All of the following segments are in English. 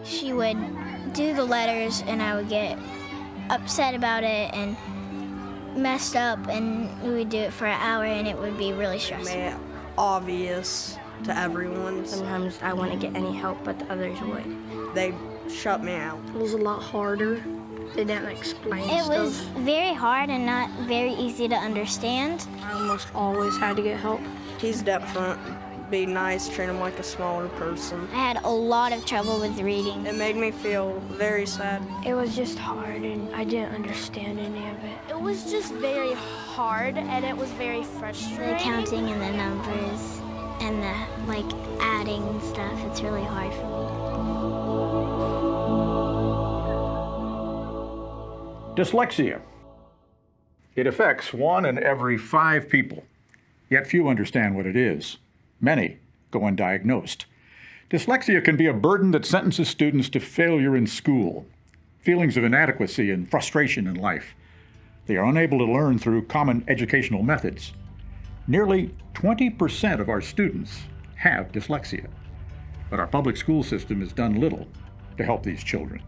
She would do the letters and I would get upset about it and messed up, and we would do it for an hour and it would be really stressful. Made it obvious to everyone. Sometimes I wouldn't get any help, but the others would. They shut me out. It was a lot harder. They didn't explain It stuff. was very hard and not very easy to understand. I almost always had to get help. He's different. Be nice, treat him like a smaller person. I had a lot of trouble with reading. It made me feel very sad. It was just hard, and I didn't understand any of it. It was just very hard, and it was very frustrating. The counting and the numbers and the adding and stuff, it's really hard for me. Dyslexia. It affects 1 in every 5 people, yet few understand what it is. Many go undiagnosed. Dyslexia can be a burden that sentences students to failure in school, feelings of inadequacy and frustration in life. They are unable to learn through common educational methods. Nearly 20% of our students have dyslexia, but our public school system has done little to help these children.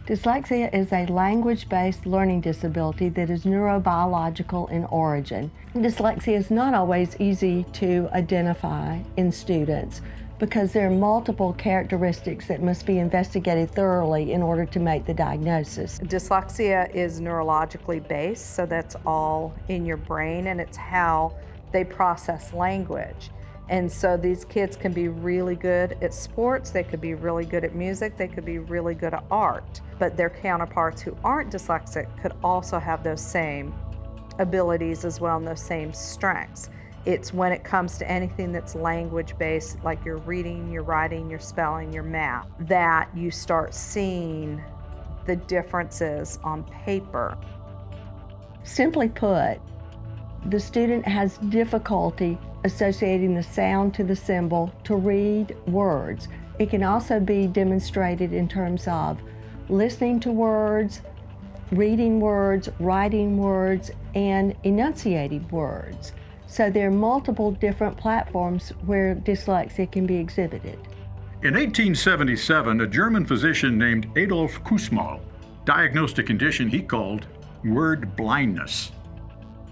Dyslexia is a language-based learning disability that is neurobiological in origin. Dyslexia is not always easy to identify in students because there are multiple characteristics that must be investigated thoroughly in order to make the diagnosis. Dyslexia is neurologically based, so that's all in your brain, and it's how they process language. And so these kids can be really good at sports, they could be really good at music, they could be really good at art. But their counterparts who aren't dyslexic could also have those same abilities as well and those same strengths. It's when it comes to anything that's language-based, like your reading, your writing, your spelling, your math, that you start seeing the differences on paper. Simply put, the student has difficulty associating the sound to the symbol to read words. It can also be demonstrated in terms of listening to words, reading words, writing words, and enunciating words. So there are multiple different platforms where dyslexia can be exhibited. In 1877, a German physician named Adolf Kussmaul diagnosed a condition he called word blindness.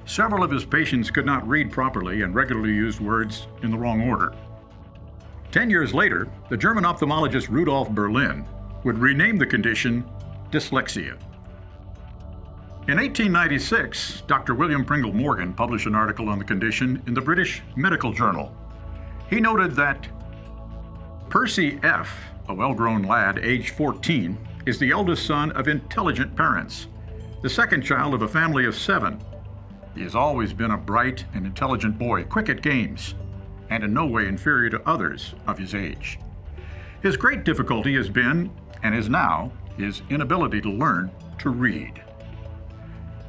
Several of his patients could not read properly and regularly used words in the wrong order. 10 years later, the German ophthalmologist Rudolf Berlin would rename the condition dyslexia. In 1896, Dr. William Pringle Morgan published an article on the condition in the British Medical Journal. He noted that Percy F., a well-grown lad aged 14, is the eldest son of intelligent parents, the second child of a family of 7. He has always been a bright and intelligent boy, quick at games, and in no way inferior to others of his age. His great difficulty has been, and is now, his inability to learn to read.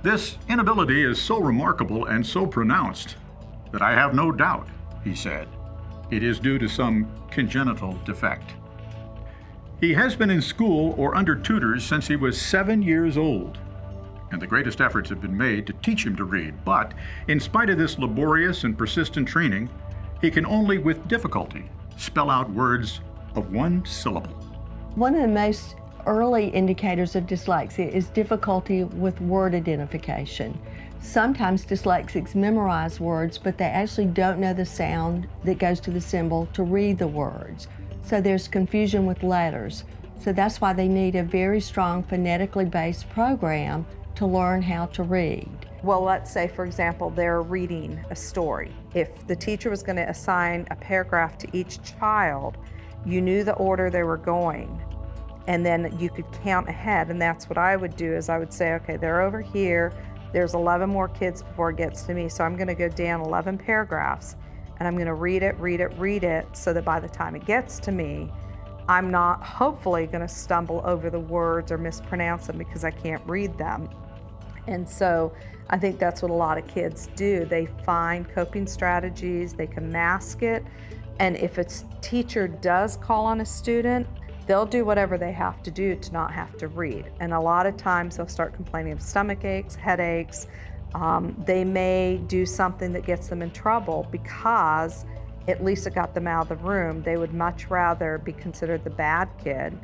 This inability is so remarkable and so pronounced that I have no doubt, he said, it is due to some congenital defect. He has been in school or under tutors since he was 7 years old, and the greatest efforts have been made to teach him to read. But in spite of this laborious and persistent training, he can only with difficulty spell out words of 1 syllable. One of the most early indicators of dyslexia is difficulty with word identification. Sometimes dyslexics memorize words, but they actually don't know the sound that goes to the symbol to read the words. So there's confusion with letters. So that's why they need a very strong phonetically based program to learn how to read. Well, let's say, for example, they're reading a story. If the teacher was going to assign a paragraph to each child, you knew the order they were going, and then you could count ahead. And that's what I would do, is I would say, okay, they're over here, there's 11 more kids before it gets to me, so I'm going to go down 11 paragraphs, and I'm going to read it, so that by the time it gets to me, I'm not hopefully going to stumble over the words or mispronounce them because I can't read them. And so I think that's what a lot of kids do. They find coping strategies, they can mask it, and if a teacher does call on a student, they'll do whatever they have to do to not have to read. And a lot of times they'll start complaining of stomach aches, headaches. They may do something that gets them in trouble because at least it got them out of the room. They would much rather be considered the bad kid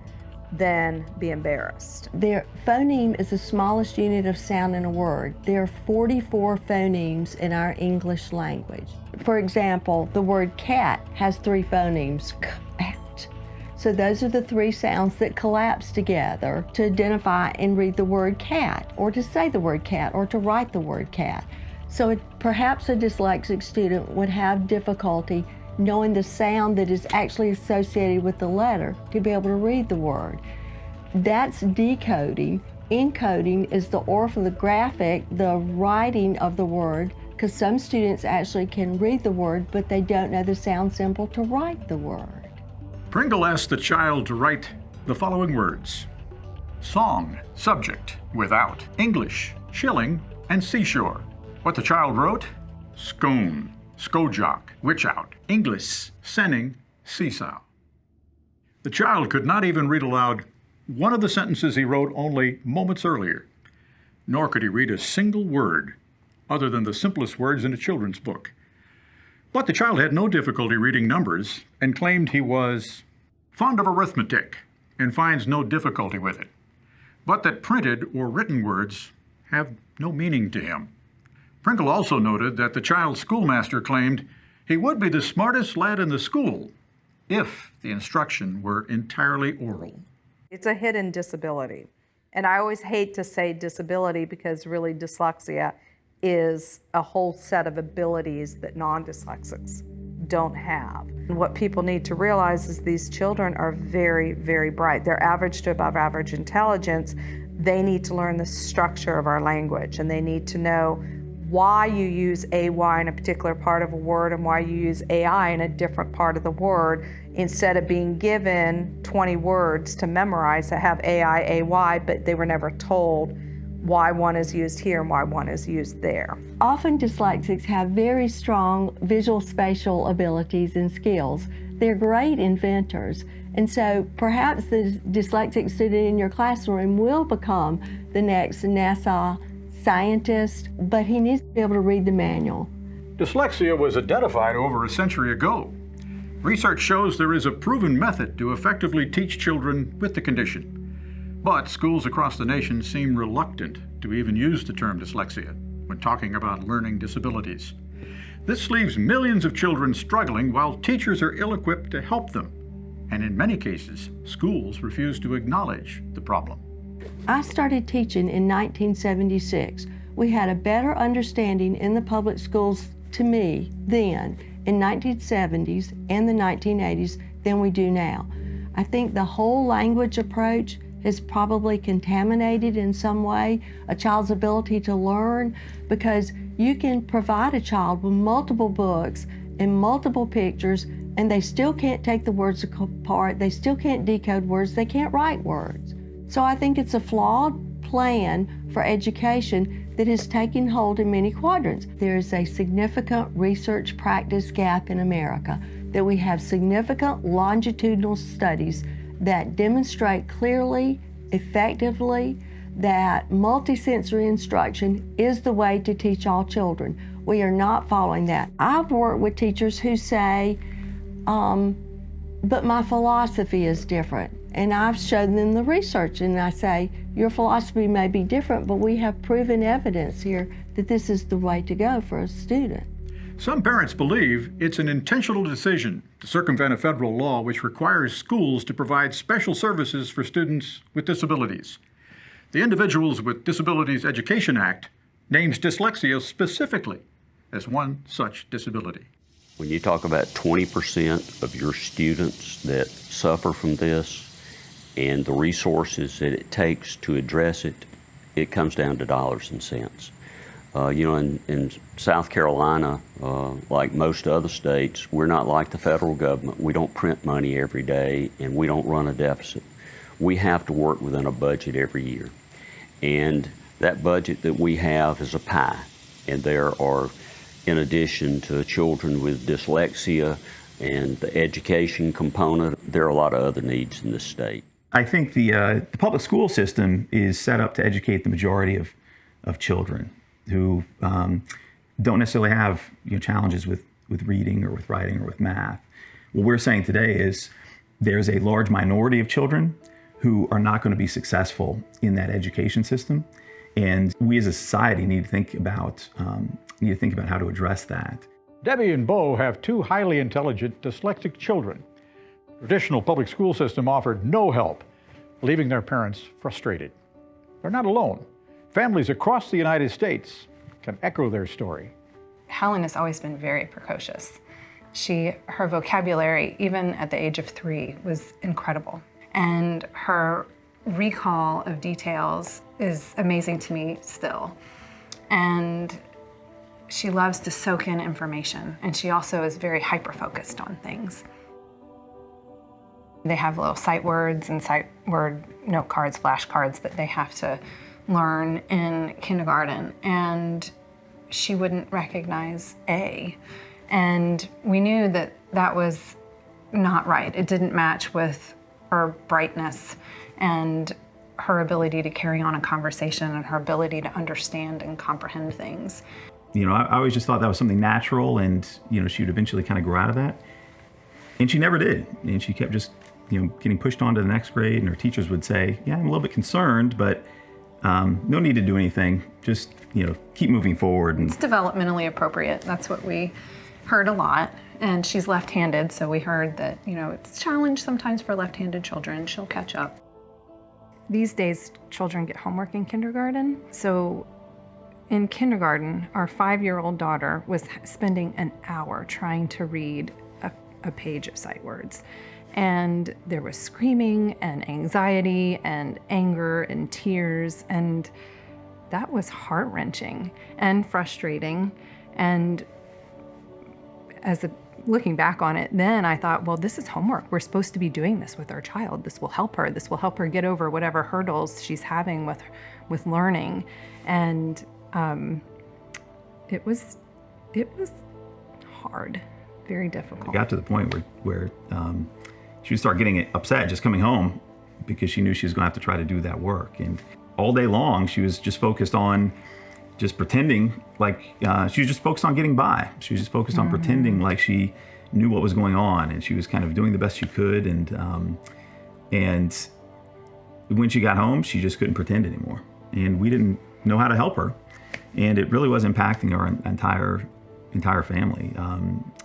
than be embarrassed. Their phoneme is the smallest unit of sound in a word. There are 44 phonemes in our English language. For example, the word cat has 3 phonemes, k, at. So those are the 3 sounds that collapse together to identify and read the word cat, or to say the word cat, or to write the word cat. So perhaps a dyslexic student would have difficulty knowing the sound that is actually associated with the letter to be able to read the word. That's decoding. Encoding is the orthographic, the writing of the word, because some students actually can read the word, but they don't know the sound symbol to write the word. Pringle asked the child to write the following words: song, subject, without, English, shilling, and seashore. What the child wrote: scone, skojok, witch out, English, senning, seesaw. The child could not even read aloud one of the sentences he wrote only moments earlier, nor could he read a single word other than the simplest words in a children's book. But the child had no difficulty reading numbers and claimed he was fond of arithmetic and finds no difficulty with it, but that printed or written words have no meaning to him. Pringle also noted that the child's schoolmaster claimed he would be the smartest lad in the school if the instruction were entirely oral. It's a hidden disability. And I always hate to say disability because really dyslexia is a whole set of abilities that non-dyslexics don't have. And what people need to realize is these children are very, very bright. They're average to above average intelligence. They need to learn the structure of our language, and they need to know why you use AY in a particular part of a word and why you use AI in a different part of the word, instead of being given 20 words to memorize that have AI, AY, but they were never told why one is used here and why one is used there. Often dyslexics have very strong visual spatial abilities and skills. They're great inventors, and so perhaps the dyslexic student in your classroom will become the next NASA scientist, but he needs to be able to read the manual. Dyslexia was identified over a century ago. Research shows there is a proven method to effectively teach children with the condition. But schools across the nation seem reluctant to even use the term dyslexia when talking about learning disabilities. This leaves millions of children struggling while teachers are ill-equipped to help them. And in many cases, schools refuse to acknowledge the problem. I started teaching in 1976. We had a better understanding in the public schools, to me, then, in 1970s and the 1980s than we do now. I think the whole language approach is probably contaminated in some way a child's ability to learn, because you can provide a child with multiple books and multiple pictures and they still can't take the words apart, they still can't decode words, they can't write words. So I think it's a flawed plan for education that is taking hold in many quadrants. There is a significant research practice gap in America, that we have significant longitudinal studies that demonstrate clearly, effectively, that multisensory instruction is the way to teach all children. We are not following that. I've worked with teachers who say, but my philosophy is different. And I've shown them the research and I say, your philosophy may be different, but we have proven evidence here that this is the way to go for a student. Some parents believe it's an intentional decision to circumvent a federal law which requires schools to provide special services for students with disabilities. The Individuals with Disabilities Education Act names dyslexia specifically as one such disability. When you talk about 20% of your students that suffer from this and the resources that it takes to address it, it comes down to dollars and cents. In South Carolina, like most other states, we're not like the federal government. We don't print money every day and we don't run a deficit. We have to work within a budget every year. And that budget that we have is a pie. And there are, in addition to children with dyslexia and the education component, there are a lot of other needs in this state. I think the public school system is set up to educate the majority of children who don't necessarily have challenges with reading or with writing or with math. What we're saying today is there's a large minority of children who are not going to be successful in that education system. And we as a society need to think about how to address that. Debbie and Bo have two highly intelligent dyslexic children. The traditional public school system offered no help, leaving their parents frustrated. They're not alone. Families across the United States can echo their story. Helen has always been very precocious. Her vocabulary, even at the age of 3, was incredible. And her recall of details is amazing to me still. And she loves to soak in information, and she also is very hyper-focused on things. They have little sight words and sight word note cards, flashcards that they have to learn in kindergarten, and she wouldn't recognize A. And we knew that that was not right. It didn't match with her brightness and her ability to carry on a conversation and her ability to understand and comprehend things. You know, I always just thought that was something natural, and, you know, she would eventually kind of grow out of that. And she never did. And she kept just, you know, getting pushed on to the next grade, and her teachers would say, yeah, I'm a little bit concerned, but no need to do anything. Just, you know, keep moving forward. And it's developmentally appropriate. That's what we heard a lot. And she's left-handed, so we heard that, you know, it's a challenge sometimes for left-handed children. She'll catch up. These days, children get homework in kindergarten. So in kindergarten, our 5-year-old daughter was spending an hour trying to read a page of sight words. And there was screaming and anxiety and anger and tears, and that was heart-wrenching and frustrating. And looking back on it, then I thought, well, this is homework. We're supposed to be doing this with our child. This will help her. This will help her get over whatever hurdles she's having with learning. And it was hard, very difficult. It got to the point where she would start getting upset just coming home because she knew she was going to have to try to do that work. And all day long, she was just focused on just pretending like she was just focused on getting by. She was just focused on pretending like she knew what was going on, and she was kind of doing the best she could. And when she got home, she just couldn't pretend anymore. And we didn't know how to help her. And it really was impacting our entire family.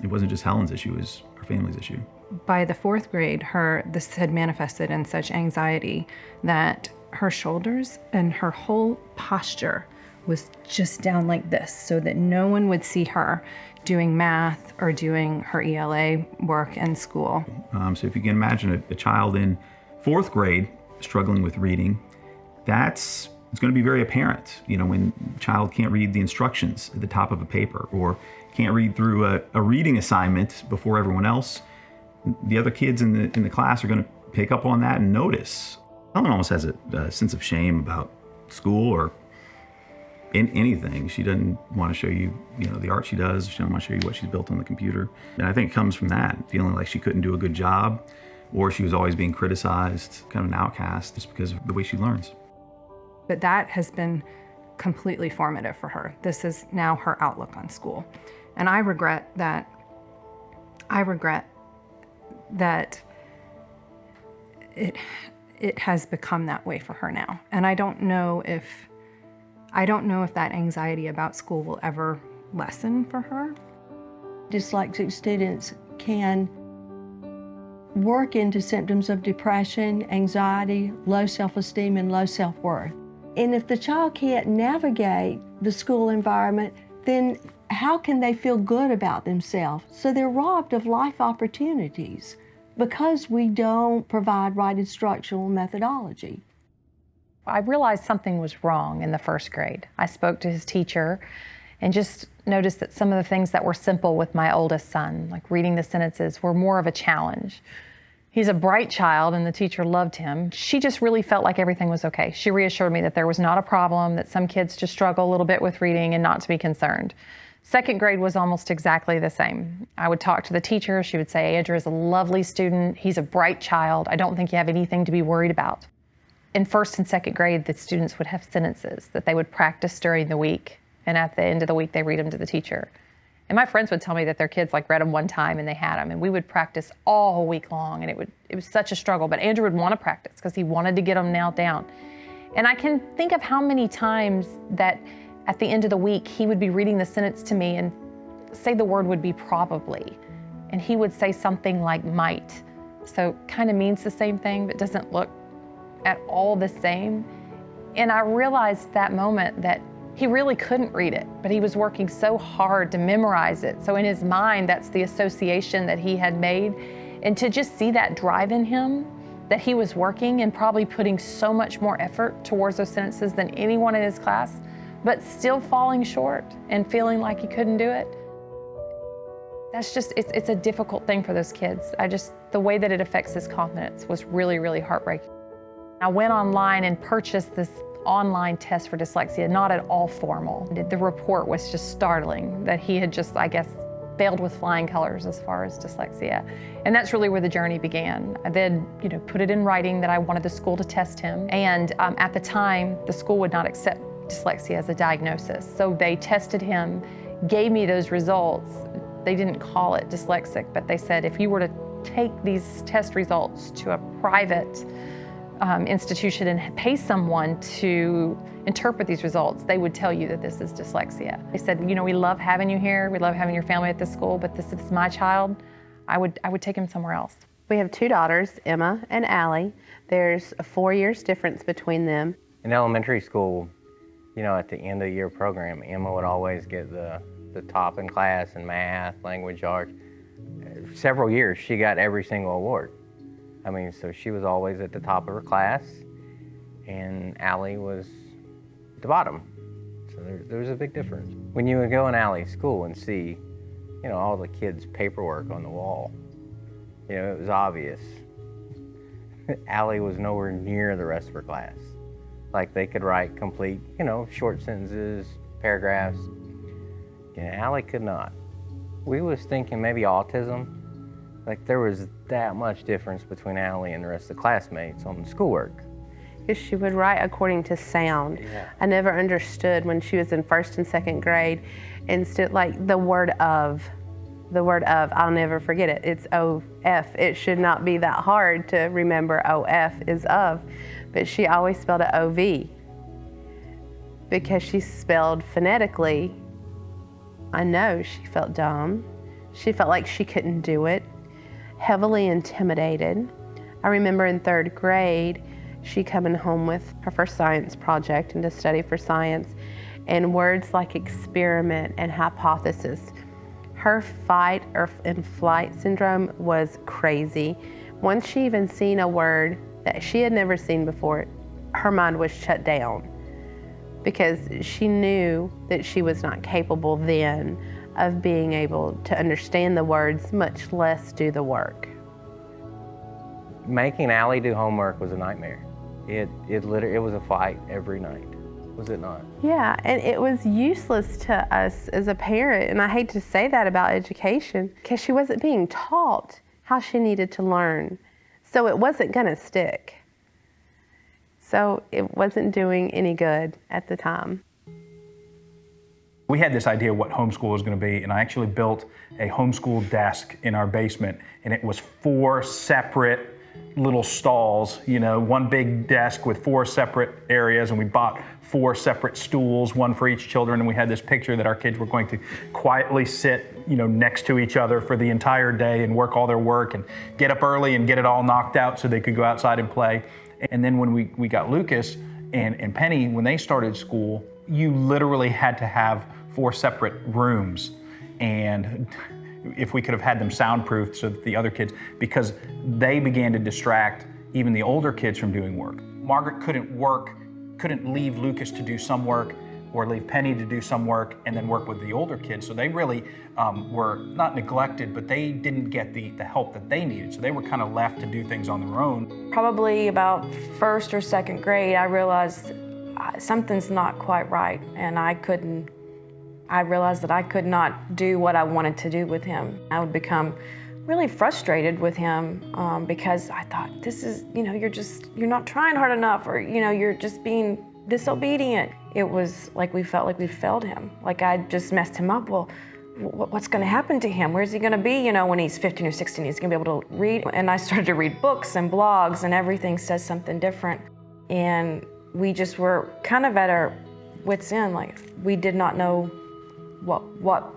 It wasn't just Helen's issue, it was our family's issue. By the 4th grade, this had manifested in such anxiety that her shoulders and her whole posture was just down like this, so that no one would see her doing math or doing her ELA work in school. So if you can imagine a child in 4th grade struggling with reading, it's going to be very apparent, you know, when a child can't read the instructions at the top of a paper or can't read through a reading assignment before everyone else. The other kids in the class are going to pick up on that and notice. Helen almost has a sense of shame about school or in anything. She doesn't want to show you, you know, the art she does. She doesn't want to show you what she's built on the computer. And I think it comes from that, feeling like she couldn't do a good job, or she was always being criticized, kind of an outcast, just because of the way she learns. But that has been completely formative for her. This is now her outlook on school. And I regret that it has become that way for her now. And I don't know if that anxiety about school will ever lessen for her. Dyslexic students can work into symptoms of depression, anxiety, low self-esteem, and low self-worth. And if the child can't navigate the school environment, then how can they feel good about themselves? So they're robbed of life opportunities because we don't provide right instructional methodology. I realized something was wrong in the 1st grade. I spoke to his teacher and just noticed that some of the things that were simple with my oldest son, like reading the sentences, were more of a challenge. He's a bright child and the teacher loved him. She just really felt like everything was okay. She reassured me that there was not a problem, that some kids just struggle a little bit with reading and not to be concerned. 2nd grade was almost exactly the same. I would talk to the teacher. She would say, Andrew is a lovely student. He's a bright child. I don't think you have anything to be worried about. In 1st and 2nd grade, the students would have sentences that they would practice during the week, and at the end of the week, they read them to the teacher. And my friends would tell me that their kids like read them one time and they had them, and we would practice all week long, and it was such a struggle. But Andrew would want to practice because he wanted to get them nailed down. And I can think of how many times that at the end of the week he would be reading the sentence to me and say the word would be probably, and he would say something like might. So kind of means the same thing but doesn't look at all the same. And I realized that moment that he really couldn't read it, but he was working so hard to memorize it. So in his mind, that's the association that he had made. And to just see that drive in him, that he was working and probably putting so much more effort towards those sentences than anyone in his class, but still falling short and feeling like he couldn't do it. That's just, it's a difficult thing for those kids. The way that it affects his confidence was really, really heartbreaking. I went online and purchased this online test for dyslexia, not at all formal. The report was just startling that he had just, I guess, failed with flying colors as far as dyslexia. And that's really where the journey began. I then, put it in writing that I wanted the school to test him. And at the time, the school would not accept dyslexia as a diagnosis. So they tested him, gave me those results. They didn't call it dyslexic, but they said if you were to take these test results to a private institution and pay someone to interpret these results, they would tell you that this is dyslexia. They said, we love having you here, we love having your family at this school, but this is my child. I would take him somewhere else. We have 2 daughters, Emma and Allie. There's a 4 years difference between them. In elementary school, at the end of the year program, Emma would always get the top in class in math, language arts. Several years, she got every single award. So she was always at the top of her class, and Allie was at the bottom. So there was a big difference. When you would go in Allie's school and see, all the kids' paperwork on the wall, it was obvious. Allie was nowhere near the rest of her class. Like, they could write complete, short sentences, paragraphs. And Allie could not. We was thinking maybe autism. Like, there was that much difference between Allie and the rest of the classmates on the schoolwork. Because she would write according to sound. Yeah. I never understood when she was in 1st and 2nd grade, instead, like the word of, I'll never forget it. It's O-F. It should not be that hard to remember O-F is of, but she always spelled it O-V because she spelled phonetically. I know she felt dumb. She felt like she couldn't do it. Heavily intimidated. I remember in 3rd grade, she coming home with her first science project and to study for science, and words like experiment and hypothesis. Her fight and flight syndrome was crazy. Once she even seen a word that she had never seen before, her mind was shut down because she knew that she was not capable then of being able to understand the words, much less do the work. Making Allie do homework was a nightmare. It was a fight every night, was it not? Yeah, and it was useless to us as a parent, and I hate to say that about education, because she wasn't being taught how she needed to learn, so it wasn't gonna stick. So it wasn't doing any good at the time. We had this idea of what homeschool was going to be, and I actually built a homeschool desk in our basement, and it was 4 separate little stalls, one big desk with 4 separate areas, and we bought 4 separate stools, one for each children, and we had this picture that our kids were going to quietly sit, next to each other for the entire day and work all their work and get up early and get it all knocked out so they could go outside and play. And then when we got Lucas and Penny, when they started school, you literally had to have 4 separate rooms, and if we could have had them soundproofed so that the other kids, because they began to distract even the older kids from doing work. Margaret couldn't leave Lucas to do some work or leave Penny to do some work and then work with the older kids. So they really were not neglected, but they didn't get the help that they needed. So they were kind of left to do things on their own. Probably about 1st or 2nd grade, I realized something's not quite right, and I realized that I could not do what I wanted to do with him. I would become really frustrated with him because I thought, this is, you're not trying hard enough, or, you're just being disobedient. It was like we felt like we failed him, like I just messed him up. Well, what's going to happen to him? Where's he going to be, when he's 15 or 16? He's going to be able to read. And I started to read books and blogs, and everything says something different. And we just were kind of at our wits' end. Like, we did not know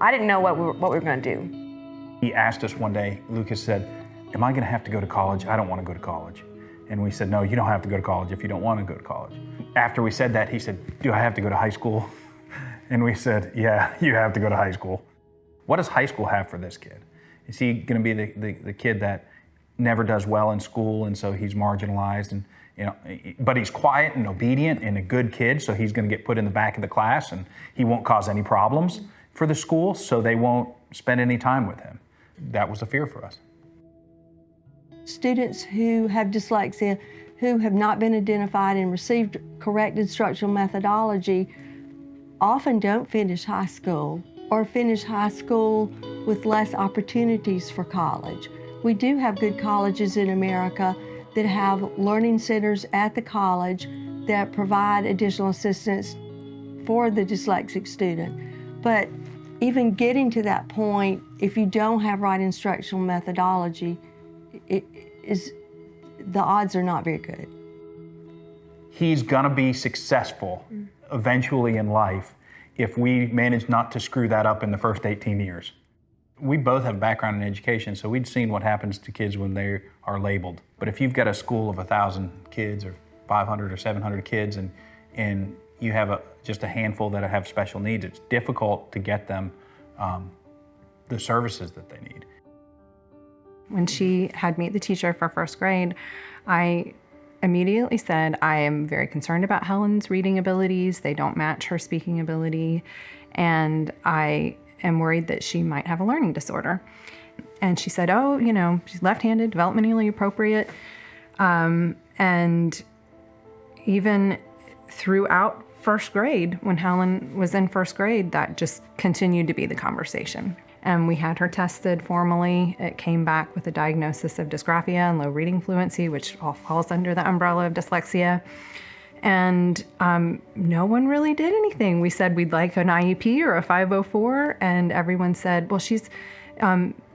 I didn't know what we were going to do. He asked us one day, Lucas said, am I going to have to go to college? I don't want to go to college. And we said, no, you don't have to go to college if you don't want to go to college. After we said that, he said, do I have to go to high school? And we said, yeah, you have to go to high school. What does high school have for this kid? Is he going to be the kid that never does well in school, and so he's marginalized, and but he's quiet and obedient and a good kid, so he's going to get put in the back of the class and he won't cause any problems for the school, so they won't spend any time with him? That was a fear for us. Students who have dyslexia, who have not been identified and received correct instructional methodology, often don't finish high school or finish high school with less opportunities for college. We do have good colleges in America that have learning centers at the college that provide additional assistance for the dyslexic student. But even getting to that point, if you don't have right instructional methodology, the odds are not very good. He's gonna be successful eventually in life if we manage not to screw that up in the first 18 years. We both have background in education, so we'd seen what happens to kids when they are labeled. But if you've got a school of 1,000 kids or 500 or 700 kids and you have just a handful that have special needs, it's difficult to get them the services that they need. When she had me meet the teacher for first grade, I immediately said, I am very concerned about Helen's reading abilities. They don't match her speaking ability, and I am worried that she might have a learning disorder. And she said, oh, she's left-handed, developmentally appropriate. And even throughout first grade, when Helen was in first grade, that just continued to be the conversation. And we had her tested formally. It came back with a diagnosis of dysgraphia and low reading fluency, which all falls under the umbrella of dyslexia. And no one really did anything. We said we'd like an IEP or a 504, and everyone said, well, she's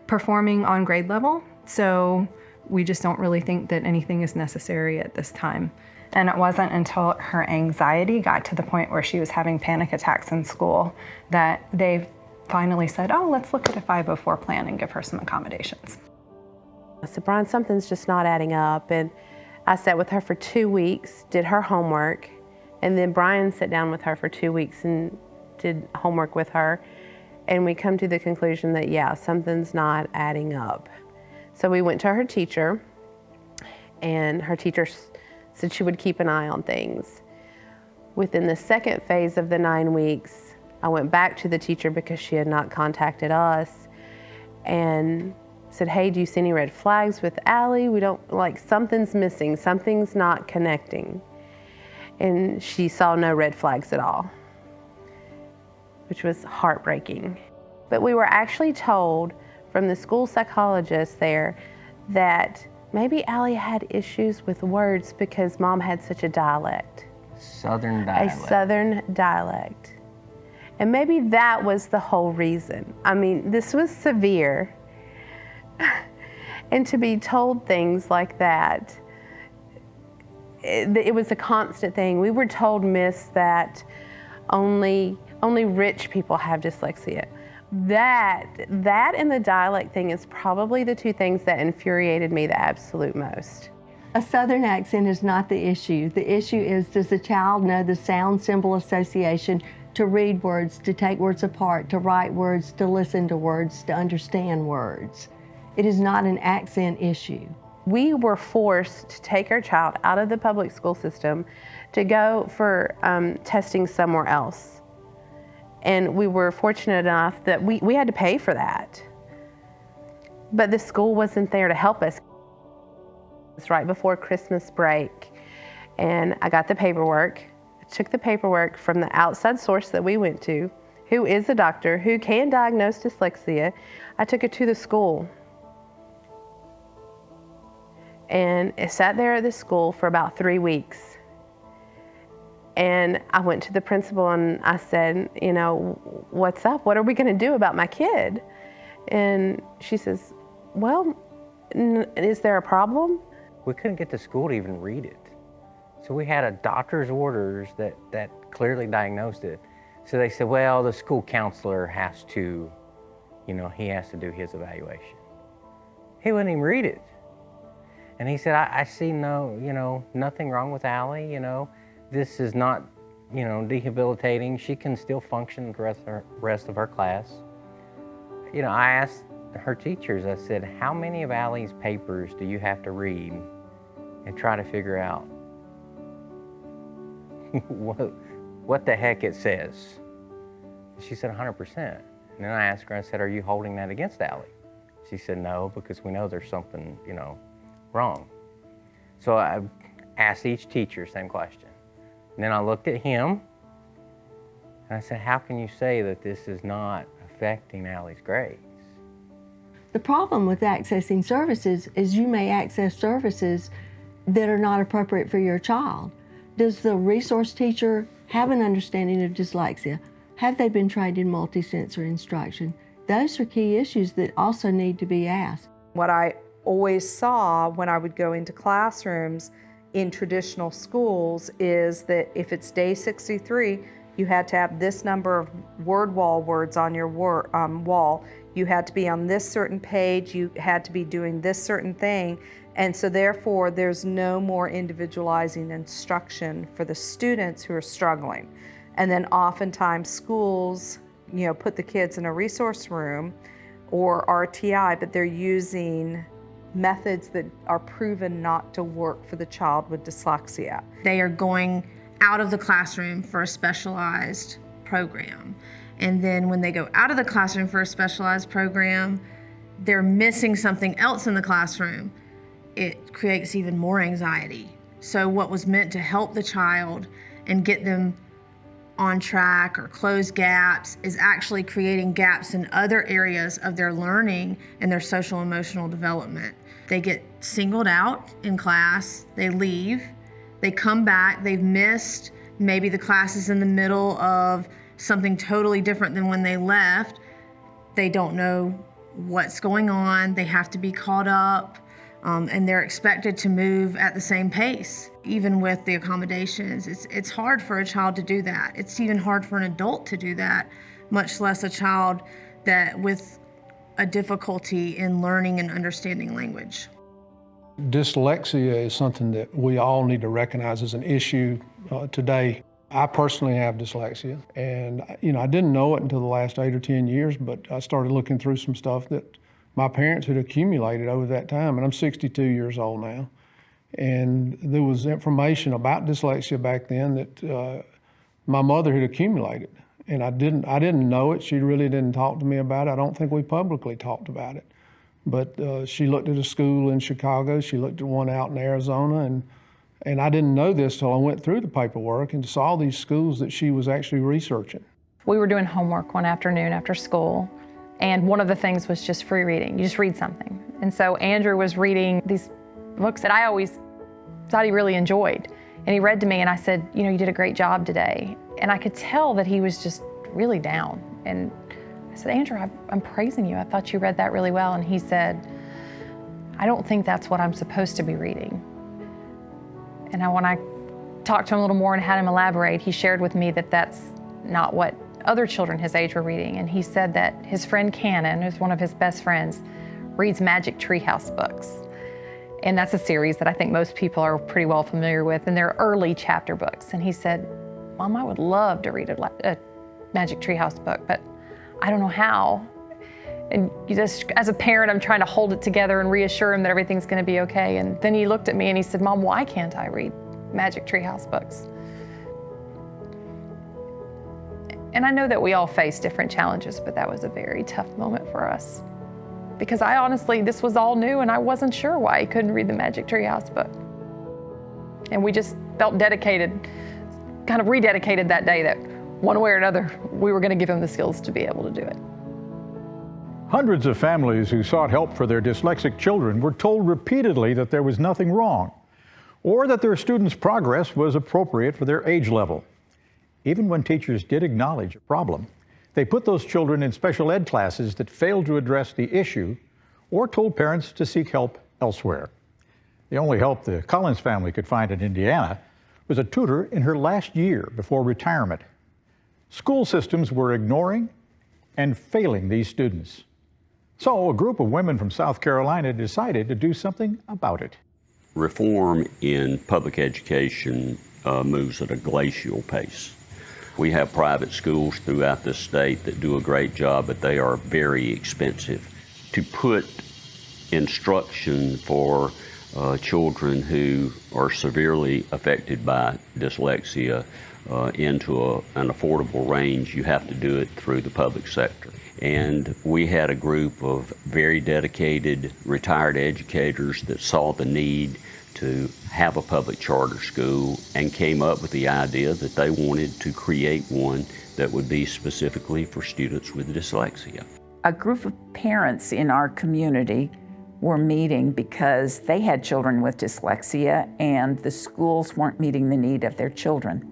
performing on grade level, so we just don't really think that anything is necessary at this time. And it wasn't until her anxiety got to the point where she was having panic attacks in school that they finally said, oh, let's look at a 504 plan and give her some accommodations. I said, Brian, something's just not adding up. And I sat with her for 2 weeks, did her homework, and then Brian sat down with her for 2 weeks and did homework with her. And we come to the conclusion that, yeah, something's not adding up. So we went to her teacher, and her teacher said she would keep an eye on things. Within the second phase of the 9 weeks, I went back to the teacher because she had not contacted us and said, hey, do you see any red flags with Allie? We don't, something's missing, something's not connecting. And she saw no red flags at all, which was heartbreaking. But we were actually told from the school psychologist there that maybe Allie had issues with words because Mom had such a dialect. Southern dialect. A Southern dialect. And maybe that was the whole reason. I mean, this was severe. And to be told things like that, it was a constant thing. We were told, Miss, that only rich people have dyslexia. That and the dialect thing is probably the two things that infuriated me the absolute most. A Southern accent is not the issue. The issue is, does the child know the sound symbol association to read words, to take words apart, to write words, to listen to words, to understand words? It is not an accent issue. We were forced to take our child out of the public school system to go for testing somewhere else. And we were fortunate enough that we had to pay for that. But the school wasn't there to help us. It was right before Christmas break, and I got the paperwork. I took the paperwork from the outside source that we went to, who is a doctor, who can diagnose dyslexia. I took it to the school. And it sat there at the school for about 3 weeks. And I went to the principal and I said, you know, what's up? What are we going to do about my kid? And she says, well, is there a problem? We couldn't get the school to even read it. So we had a doctor's orders that clearly diagnosed it. So they said, well, the school counselor has to, you know, he has to do his evaluation. He wouldn't even read it. And he said, I see no, you know, nothing wrong with Allie, you know. This is not, you know, debilitating. She can still function the rest of her class. You know, I asked her teachers, I said, how many of Allie's papers do you have to read and try to figure out what the heck it says? She said 100%. And then I asked her, I said, are you holding that against Allie? She said, no, because we know there's something, you know, wrong. So I asked each teacher the same question. And then I looked at him and I said, how can you say that this is not affecting Allie's grades? The problem with accessing services is you may access services that are not appropriate for your child. Does the resource teacher have an understanding of dyslexia? Have they been trained in multisensory instruction? Those are key issues that also need to be asked. What I always saw when I would go into classrooms in traditional schools is that if it's day 63, you had to have this number of word wall words on your wall. You had to be on this certain page. You had to be doing this certain thing. And so therefore, there's no more individualizing instruction for the students who are struggling. And then oftentimes schools, you know, put the kids in a resource room or RTI, but they're using methods that are proven not to work for the child with dyslexia. They are going out of the classroom for a specialized program. And then when they go out of the classroom for a specialized program, they're missing something else in the classroom. It creates even more anxiety. So what was meant to help the child and get them on track or close gaps is actually creating gaps in other areas of their learning and their social emotional development. They get singled out in class, they leave, they come back, they've missed maybe the class is in the middle of something totally different than when they left. They don't know what's going on, they have to be caught up, and they're expected to move at the same pace. Even with the accommodations, it's hard for a child to do that. It's even hard for an adult to do that, much less a child that with a difficulty in learning and understanding language. Dyslexia is something that we all need to recognize as an issue today. I personally have dyslexia, and I didn't know it until the last 8 or 10 years, but I started looking through some stuff that my parents had accumulated over that time, and I'm 62 years old now. And there was information about dyslexia back then that my mother had accumulated, and I didn't know it. She really didn't talk to me about it. I don't think we publicly talked about it. But she looked at a school in Chicago, she looked at one out in Arizona, and I didn't know this till I went through the paperwork and saw these schools that she was actually researching. We were doing homework one afternoon after school, and one of the things was just free reading. You just read something. And so Andrew was reading these books that I always thought he really enjoyed. And he read to me and I said, you did a great job today. And I could tell that he was just really down. And I said, Andrew, I'm praising you. I thought you read that really well. And he said, I don't think that's what I'm supposed to be reading. And when I talked to him a little more and had him elaborate, he shared with me that that's not what other children his age were reading. And he said that his friend Cannon, who's one of his best friends, reads Magic Treehouse books. And that's a series that I think most people are pretty well familiar with, and they're early chapter books. And he said, Mom, I would love to read a Magic Treehouse book, but I don't know how. And as a parent, I'm trying to hold it together and reassure him that everything's going to be okay. And then he looked at me and he said, Mom, why can't I read Magic Treehouse books? And I know that we all face different challenges, but that was a very tough moment for us. Because I honestly, this was all new and I wasn't sure why he couldn't read the Magic Treehouse book. And we just felt dedicated, kind of rededicated that day that one way or another, we were going to give him the skills to be able to do it. Hundreds of families who sought help for their dyslexic children were told repeatedly that there was nothing wrong. or that their students' progress was appropriate for their age level. Even when teachers did acknowledge a problem, they put those children in special ed classes that failed to address the issue or told parents to seek help elsewhere. The only help the Collins family could find in Indiana was a tutor in her last year before retirement. School systems were ignoring and failing these students. So a group of women from South Carolina decided to do something about it. Reform in public education moves at a glacial pace. We have private schools throughout the state that do a great job, but they are very expensive. To put instruction for children who are severely affected by dyslexia into an affordable range, you have to do it through the public sector. And we had a group of very dedicated retired educators that saw the need to have a public charter school and came up with the idea that they wanted to create one that would be specifically for students with dyslexia. A group of parents in our community were meeting because they had children with dyslexia and the schools weren't meeting the need of their children.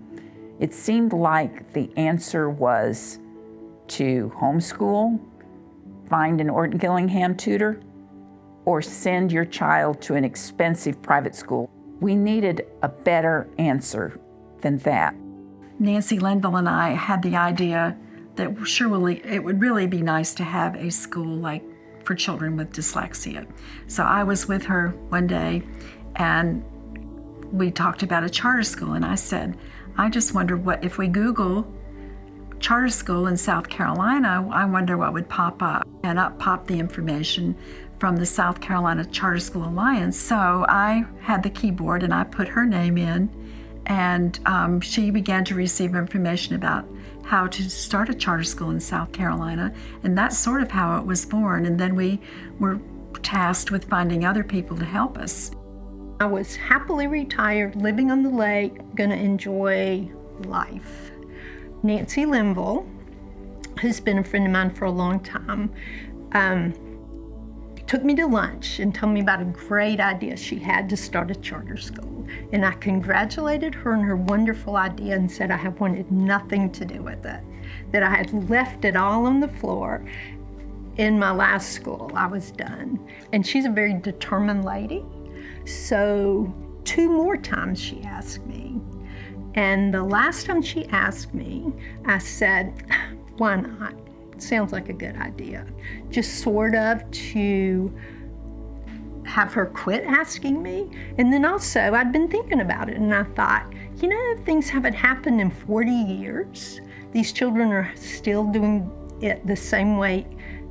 It seemed like the answer was to homeschool, find an Orton-Gillingham tutor, or send your child to an expensive private school. We needed a better answer than that. Nancy Linville and I had the idea that surely it would really be nice to have a school like for children with dyslexia. So I was with her one day and we talked about a charter school, and I said, I just wonder what if we Google charter school in South Carolina, I wonder what would pop up. And up popped the information from the South Carolina Charter School Alliance. So I had the keyboard and I put her name in, and she began to receive information about how to start a charter school in South Carolina, and that's sort of how it was born. And then we were tasked with finding other people to help us. I was happily retired, living on the lake, gonna enjoy life. Nancy Linville, who's been a friend of mine for a long time, took me to lunch and told me about a great idea she had to start a charter school. And I congratulated her on her wonderful idea and said I had wanted nothing to do with it, that I had left it all on the floor. In my last school, I was done. And she's a very determined lady. So 2 more times she asked me. And the last time she asked me, I said, why not? Sounds like a good idea. Just sort of to have her quit asking me. And then also, I'd been thinking about it and I thought, you know, if things haven't happened in 40 years, these children are still doing it the same way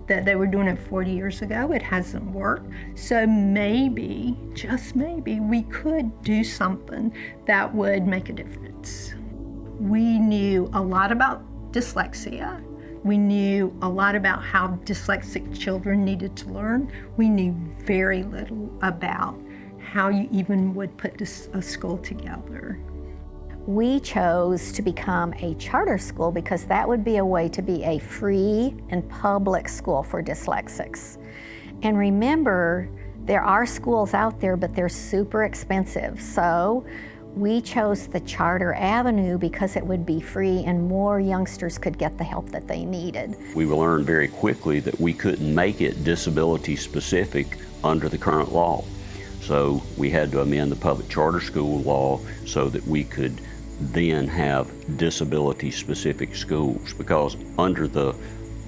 that they were doing it 40 years ago. It hasn't worked. So maybe, just maybe, we could do something that would make a difference. We knew a lot about dyslexia. We knew a lot about how dyslexic children needed to learn. We knew very little about how you even would put a school together. We chose to become a charter school because that would be a way to be a free and public school for dyslexics. And remember, there are schools out there, but they're super expensive. So we chose the charter avenue because it would be free and more youngsters could get the help that they needed. We learned very quickly that we couldn't make it disability specific under the current law. So we had to amend the public charter school law so that we could then have disability specific schools, because under the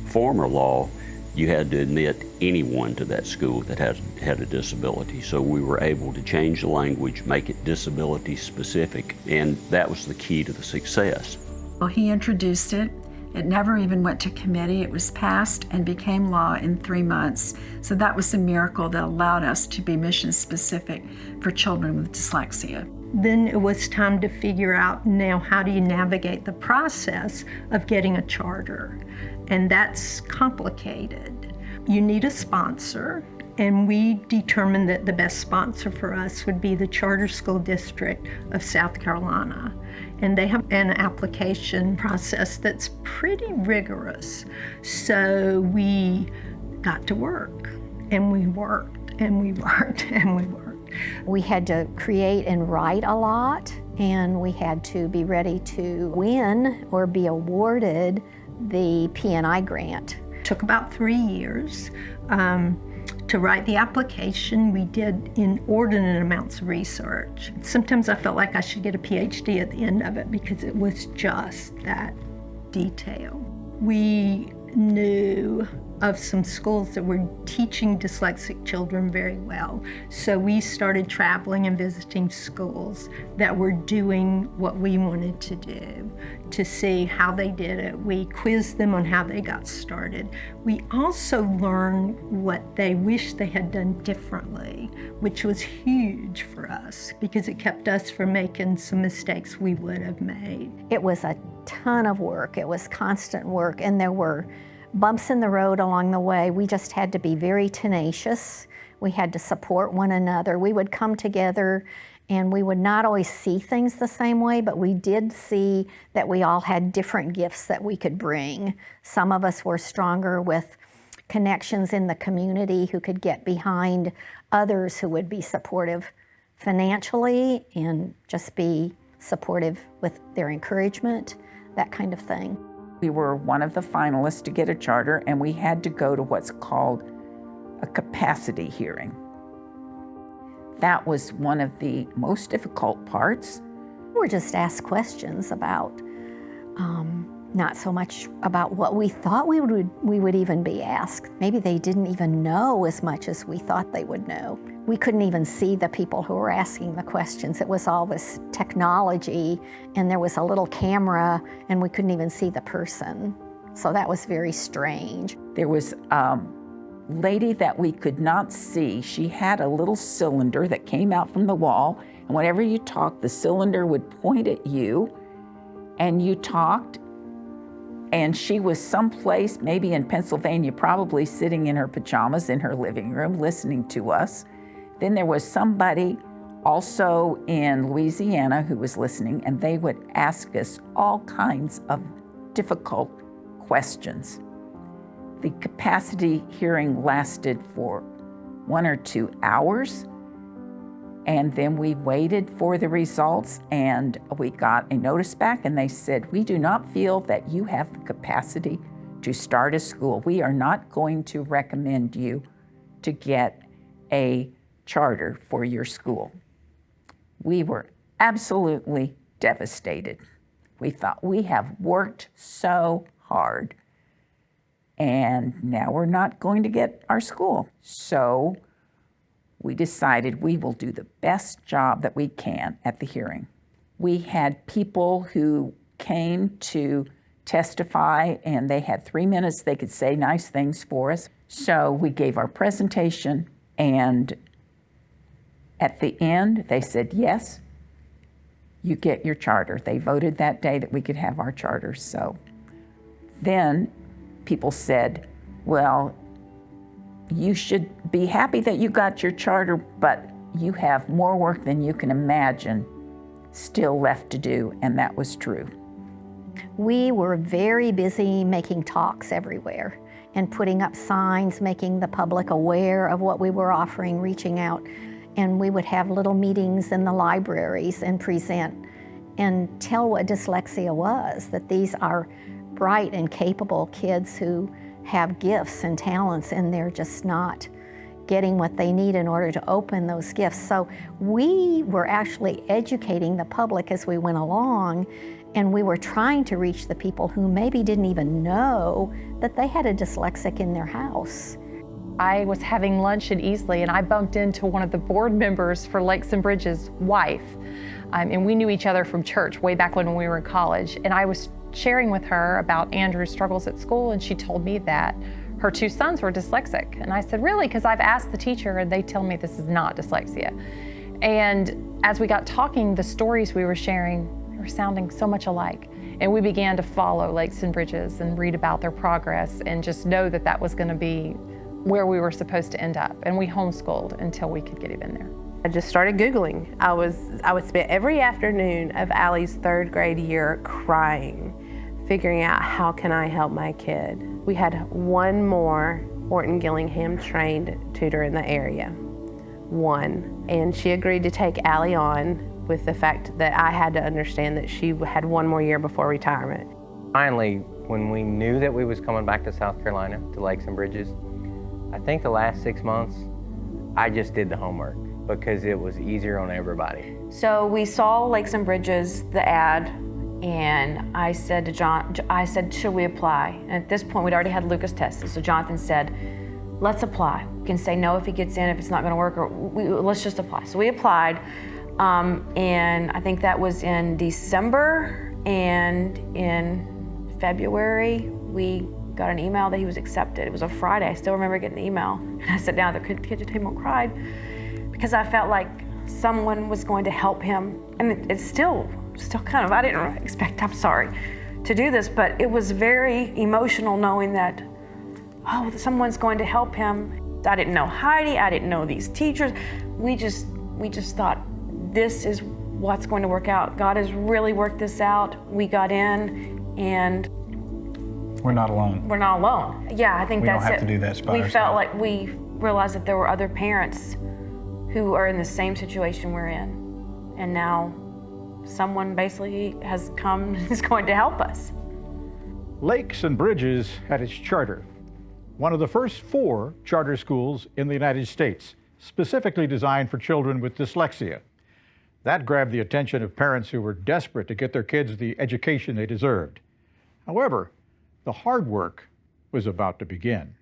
former law you had to admit anyone to that school that had a disability. So we were able to change the language, make it disability specific, and that was the key to the success. Well, he introduced it. It never even went to committee. It was passed and became law in 3 months. So that was a miracle that allowed us to be mission specific for children with dyslexia. Then it was time to figure out, now how do you navigate the process of getting a charter? And that's complicated. You need a sponsor, and we determined that the best sponsor for us would be the Charter School District of South Carolina. And they have an application process that's pretty rigorous. So we got to work, and we worked, and we worked, and we worked. We had to create and write a lot, and we had to be ready to win or be awarded the P&I grant. Took about 3 years to write the application. We did inordinate amounts of research. Sometimes I felt like I should get a PhD at the end of it because it was just that detail. We knew of some schools that were teaching dyslexic children very well. So we started traveling and visiting schools that were doing what we wanted to do to see how they did it. We quizzed them on how they got started. We also learned what they wished they had done differently, which was huge for us because it kept us from making some mistakes we would have made. It was a ton of work. It was constant work, and there were bumps in the road along the way. We just had to be very tenacious. We had to support one another. We would come together and we would not always see things the same way, but we did see that we all had different gifts that we could bring. Some of us were stronger with connections in the community who could get behind others who would be supportive financially and just be supportive with their encouragement, that kind of thing. We were one of the finalists to get a charter, and we had to go to what's called a capacity hearing. That was one of the most difficult parts. We were just asked questions about, not so much about what we thought we would even be asked. Maybe they didn't even know as much as we thought they would know. We couldn't even see the people who were asking the questions. It was all this technology, and there was a little camera, and we couldn't even see the person. So that was very strange. There was a lady that we could not see. She had a little cylinder that came out from the wall, and whenever you talked, the cylinder would point at you, and you talked, and she was someplace, maybe in Pennsylvania, probably sitting in her pajamas in her living room, listening to us. Then there was somebody also in Louisiana who was listening, and they would ask us all kinds of difficult questions. The capacity hearing lasted for 1 or 2 hours, and then we waited for the results, and we got a notice back, and they said, "We do not feel that you have the capacity to start a school. We are not going to recommend you to get a charter for your school." We were absolutely devastated. We thought, we have worked so hard, and now we're not going to get our school. So we decided we will do the best job that we can at the hearing. We had people who came to testify, and they had 3 minutes. They could say nice things for us. So we gave our presentation, and at the end, they said, yes, you get your charter. They voted that day that we could have our charter. So then people said, well, you should be happy that you got your charter, but you have more work than you can imagine still left to do, and that was true. We were very busy making talks everywhere and putting up signs, making the public aware of what we were offering, reaching out. And we would have little meetings in the libraries and present and tell what dyslexia was, that these are bright and capable kids who have gifts and talents, and they're just not getting what they need in order to open those gifts. So we were actually educating the public as we went along, and we were trying to reach the people who maybe didn't even know that they had a dyslexic in their house. I was having lunch in Easley, and I bumped into one of the board members for Lakes and Bridges' wife. And we knew each other from church way back when we were in college. And I was sharing with her about Andrew's struggles at school, and she told me that her 2 sons were dyslexic. And I said, really? Because I've asked the teacher, and they tell me this is not dyslexia. And as we got talking, the stories we were sharing were sounding so much alike. And we began to follow Lakes and Bridges and read about their progress and just know that that was going to be where we were supposed to end up. And we homeschooled until we could get even there. I just started Googling. I would spend every afternoon of Allie's 3rd grade year crying, figuring out how can I help my kid. We had one more Orton-Gillingham trained tutor in the area. 1, and she agreed to take Allie on with the fact that I had to understand that she had 1 more year before retirement. Finally, when we knew that we was coming back to South Carolina, to Lakes and Bridges, I think the last 6 months, I just did the homework because it was easier on everybody. So we saw Lakes and Bridges, the ad, and I said to John, should we apply? And at this point, we'd already had Lucas tested, so Jonathan said, let's apply. We can say no if he gets in, if it's not gonna work, or let's just apply. So we applied, and I think that was in December, and in February, we got an email that he was accepted. It was a Friday. I still remember getting the email. And I sat down at the kitchen table and cried because I felt like someone was going to help him. And it's still kind of, I didn't expect, I'm sorry, to do this, but it was very emotional knowing that, oh, someone's going to help him. I didn't know Heidi, I didn't know these teachers. We just thought, this is what's going to work out. God has really worked this out. We got in, and we're not alone. We're not alone. Yeah, I think we that's don't have to do that by ourselves. Felt like we realized that there were other parents who are in the same situation we're in. And now someone basically has come and is going to help us. Lakes and Bridges had its charter, one of the first 4 charter schools in the United States, specifically designed for children with dyslexia. That grabbed the attention of parents who were desperate to get their kids the education they deserved. However, the hard work was about to begin.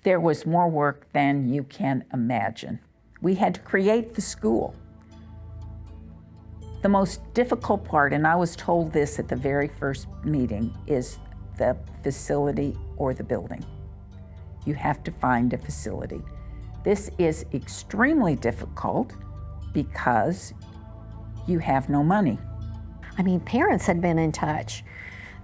There was more work than you can imagine. We had to create the school. The most difficult part, and I was told this at the very first meeting, is the facility or the building. You have to find a facility. This is extremely difficult because you have no money. I mean, parents had been in touch.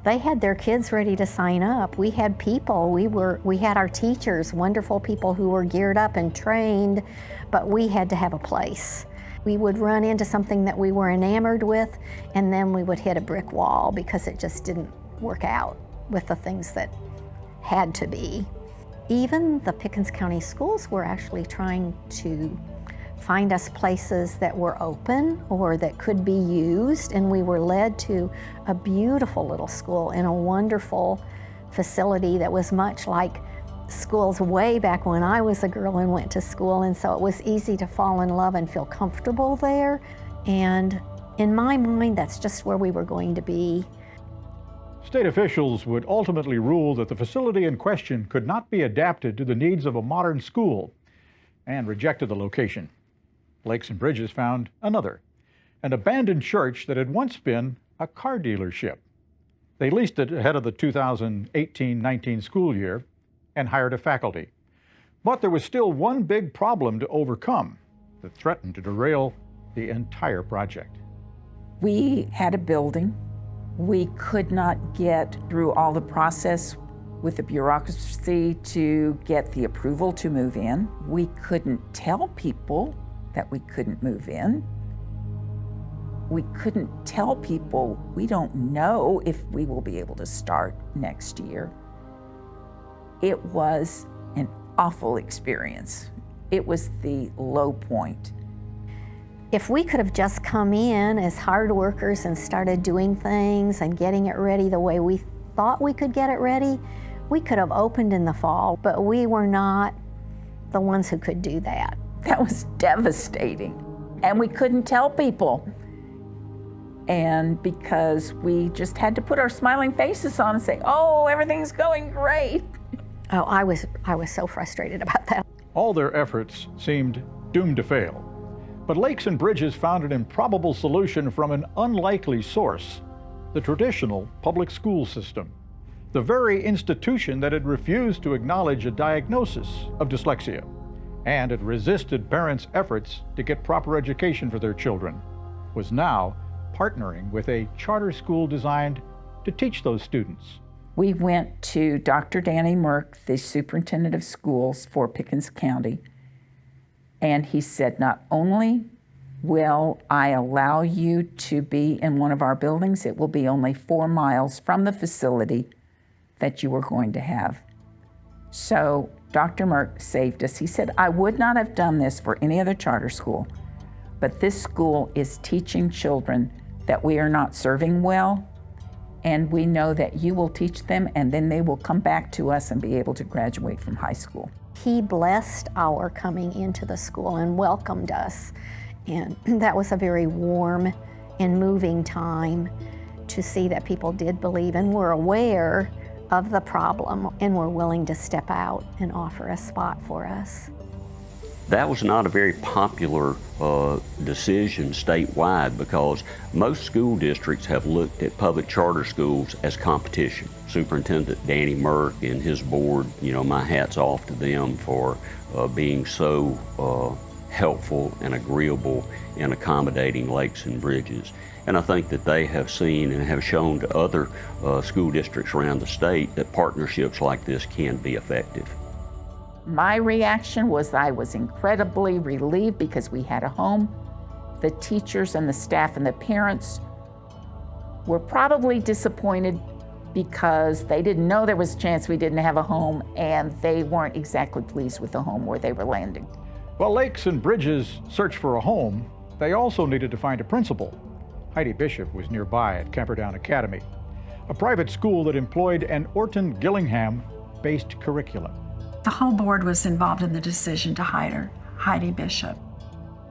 They had their kids ready to sign up. We had people, we had our teachers, wonderful people who were geared up and trained, but we had to have a place. We would run into something that we were enamored with, and then we would hit a brick wall because it just didn't work out with the things that had to be. Even the Pickens County schools were actually trying to find us places that were open or that could be used, and we were led to a beautiful little school in a wonderful facility that was much like schools way back when I was a girl and went to school, and so it was easy to fall in love and feel comfortable there. And in my mind, that's just where we were going to be. State officials would ultimately rule that the facility in question could not be adapted to the needs of a modern school and rejected the location. Lakes and Bridges found another, an abandoned church that had once been a car dealership. They leased it ahead of the 2018-19 school year and hired a faculty. But there was still one big problem to overcome that threatened to derail the entire project. We had a building. We could not get through all the process with the bureaucracy to get the approval to move in. We couldn't tell people that we couldn't move in. We couldn't tell people we don't know if we will be able to start next year. It was an awful experience. It was the low point. If we could have just come in as hard workers and started doing things and getting it ready the way we thought we could get it ready, we could have opened in the fall, but we were not the ones who could do that. That was devastating. And we couldn't tell people. And because we just had to put our smiling faces on and say, oh, everything's going great. Oh, I was so frustrated about that. All their efforts seemed doomed to fail. But Lakes and Bridges found an improbable solution from an unlikely source, the traditional public school system, the very institution that had refused to acknowledge a diagnosis of dyslexia, and had resisted parents' efforts to get proper education for their children, was now partnering with a charter school designed to teach those students. We went to Dr. Danny Merck, the superintendent of schools for Pickens County, and he said, not only will I allow you to be in one of our buildings, it will be only 4 miles from the facility that you are going to have. So Dr. Merck saved us. He said, I would not have done this for any other charter school, but this school is teaching children that we are not serving well, and we know that you will teach them, and then they will come back to us and be able to graduate from high school. He blessed our coming into the school and welcomed us. And that was a very warm and moving time to see that people did believe and were aware of the problem and were willing to step out and offer a spot for us. That was not a very popular decision statewide because most school districts have looked at public charter schools as competition. Superintendent Danny Merck and his board, my hat's off to them for being so helpful and agreeable in accommodating Lakes and Bridges. And I think that they have seen and have shown to other school districts around the state that partnerships like this can be effective. My reaction was I was incredibly relieved because we had a home. The teachers and the staff and the parents were probably disappointed because they didn't know there was a chance we didn't have a home, and they weren't exactly pleased with the home where they were landing. While Lakes and Bridges searched for a home, they also needed to find a principal. Heidi Bishop was nearby at Camperdown Academy, a private school that employed an Orton-Gillingham-based curriculum. The whole board was involved in the decision to hire Heidi Bishop.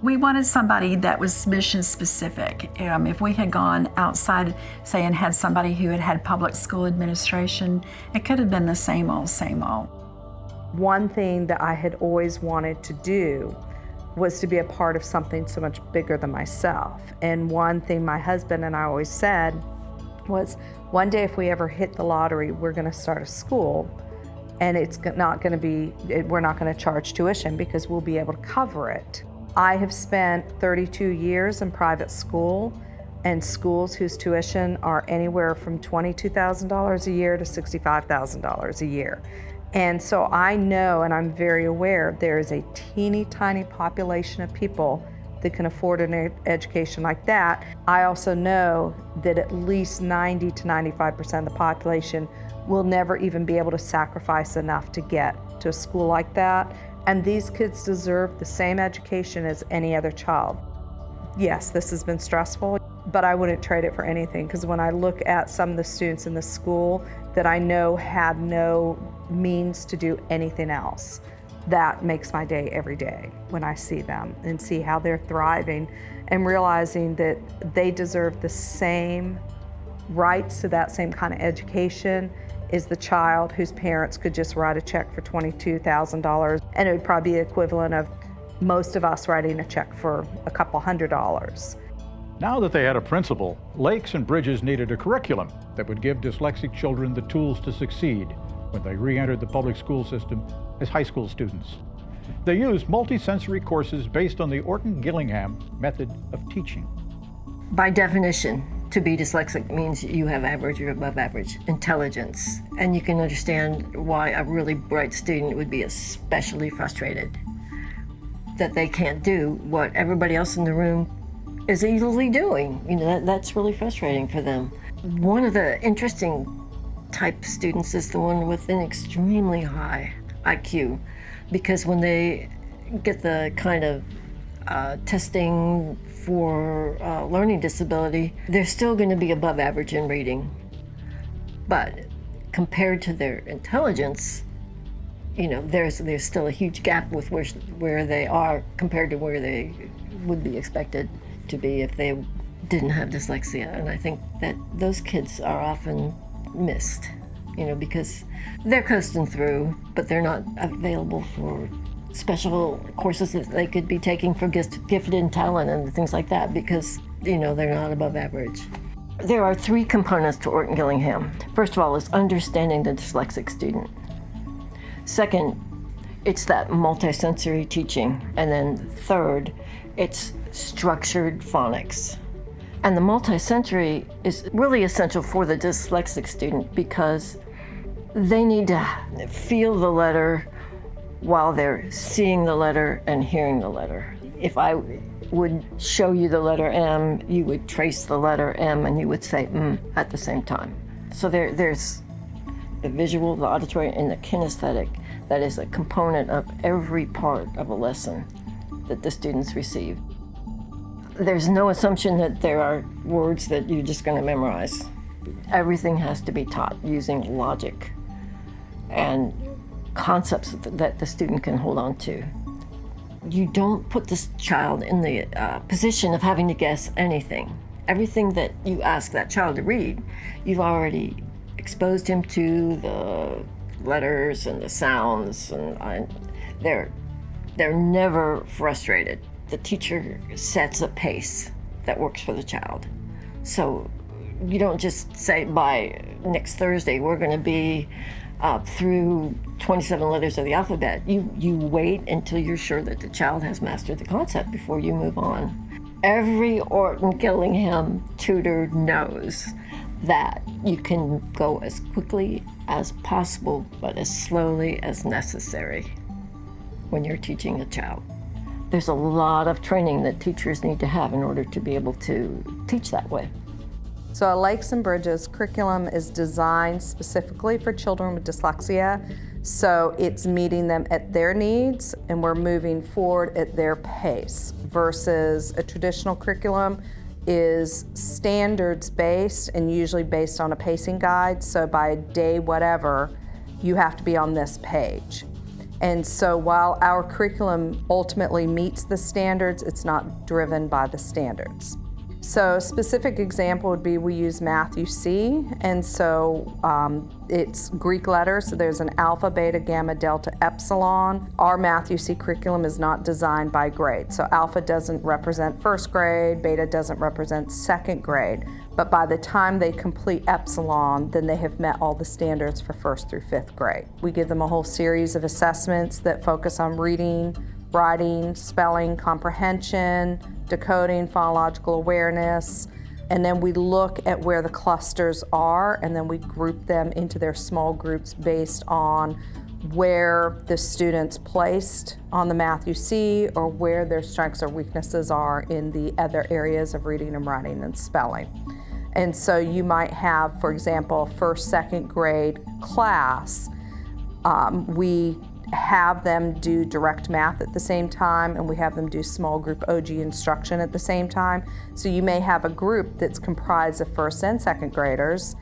We wanted somebody that was mission specific. If we had gone outside, say, and had somebody who had had public school administration, it could have been the same old, same old. One thing that I had always wanted to do was to be a part of something so much bigger than myself. And one thing my husband and I always said was, one day if we ever hit the lottery, we're gonna start a school, and it's not gonna be, we're not gonna charge tuition because we'll be able to cover it. I have spent 32 years in private school and schools whose tuition are anywhere from $22,000 a year to $65,000 a year. And so I know, and I'm very aware, there is a teeny tiny population of people that can afford an education like that. I also know that at least 90 to 95% of the population will never even be able to sacrifice enough to get to a school like that. And these kids deserve the same education as any other child. Yes, this has been stressful, but I wouldn't trade it for anything, because when I look at some of the students in the school that I know had no means to do anything else, that makes my day every day when I see them and see how they're thriving and realizing that they deserve the same rights to that same kind of education is the child whose parents could just write a check for $22,000, and it would probably be the equivalent of most of us writing a check for a couple $100s. Now that they had a principal, Lakes and Bridges needed a curriculum that would give dyslexic children the tools to succeed when they re-entered the public school system as high school students. They used multisensory courses based on the Orton-Gillingham method of teaching. By definition, to be dyslexic means you have average or above average intelligence, and you can understand why a really bright student would be especially frustrated that they can't do what everybody else in the room is easily doing. That's really frustrating for them. One of the interesting type students is the one with an extremely high IQ, because when they get the kind of testing for learning disability, they're still going to be above average in reading. But compared to their intelligence, there's still a huge gap with where they are compared to where they would be expected to be if they didn't have dyslexia. And I think that those kids are often missed, because they're coasting through, but they're not available for special courses that they could be taking for gifted and talent and things like that, because they're not above average. There are three components to Orton-Gillingham. First of all is understanding the dyslexic student. Second, it's that multisensory teaching. And then third, it's structured phonics. And the multisensory is really essential for the dyslexic student because they need to feel the letter while they're seeing the letter and hearing the letter. If I would show you the letter M, you would trace the letter M and you would say at the same time. So there's The visual, the auditory, and the kinesthetic, that is a component of every part of a lesson that the students receive. There's no assumption that there are words that you're just going to memorize. Everything has to be taught using logic and concepts that the student can hold on to. You don't put this child in the position of having to guess anything. Everything that you ask that child to read, you've already exposed him to the letters and the sounds, and they're never frustrated. The teacher sets a pace that works for the child. So you don't just say, by next Thursday, we're going to be through 27 letters of the alphabet. You wait until you're sure that the child has mastered the concept before you move on. Every Orton-Gillingham tutor knows that you can go as quickly as possible, but as slowly as necessary when you're teaching a child. There's a lot of training that teachers need to have in order to be able to teach that way. So at Lakes and Bridges, curriculum is designed specifically for children with dyslexia, so it's meeting them at their needs, and we're moving forward at their pace, versus a traditional curriculum is standards-based and usually based on a pacing guide, so by day whatever, you have to be on this page. And so while our curriculum ultimately meets the standards, it's not driven by the standards. So a specific example would be we use Math UC, and so it's Greek letters, so there's an alpha, beta, gamma, delta, epsilon. Our Math UC curriculum is not designed by grade, so alpha doesn't represent first grade, beta doesn't represent second grade, but by the time they complete epsilon, then they have met all the standards for first through fifth grade. We give them a whole series of assessments that focus on reading, writing, spelling, comprehension, decoding, phonological awareness, and then we look at where the clusters are, and then we group them into their small groups based on where the student's placed on the Math UC or where their strengths or weaknesses are in the other areas of reading and writing and spelling. And so you might have, for example, a first, second grade class. We have them do direct math at the same time, and we have them do small group OG instruction at the same time. So you may have a group that's comprised of first and second graders,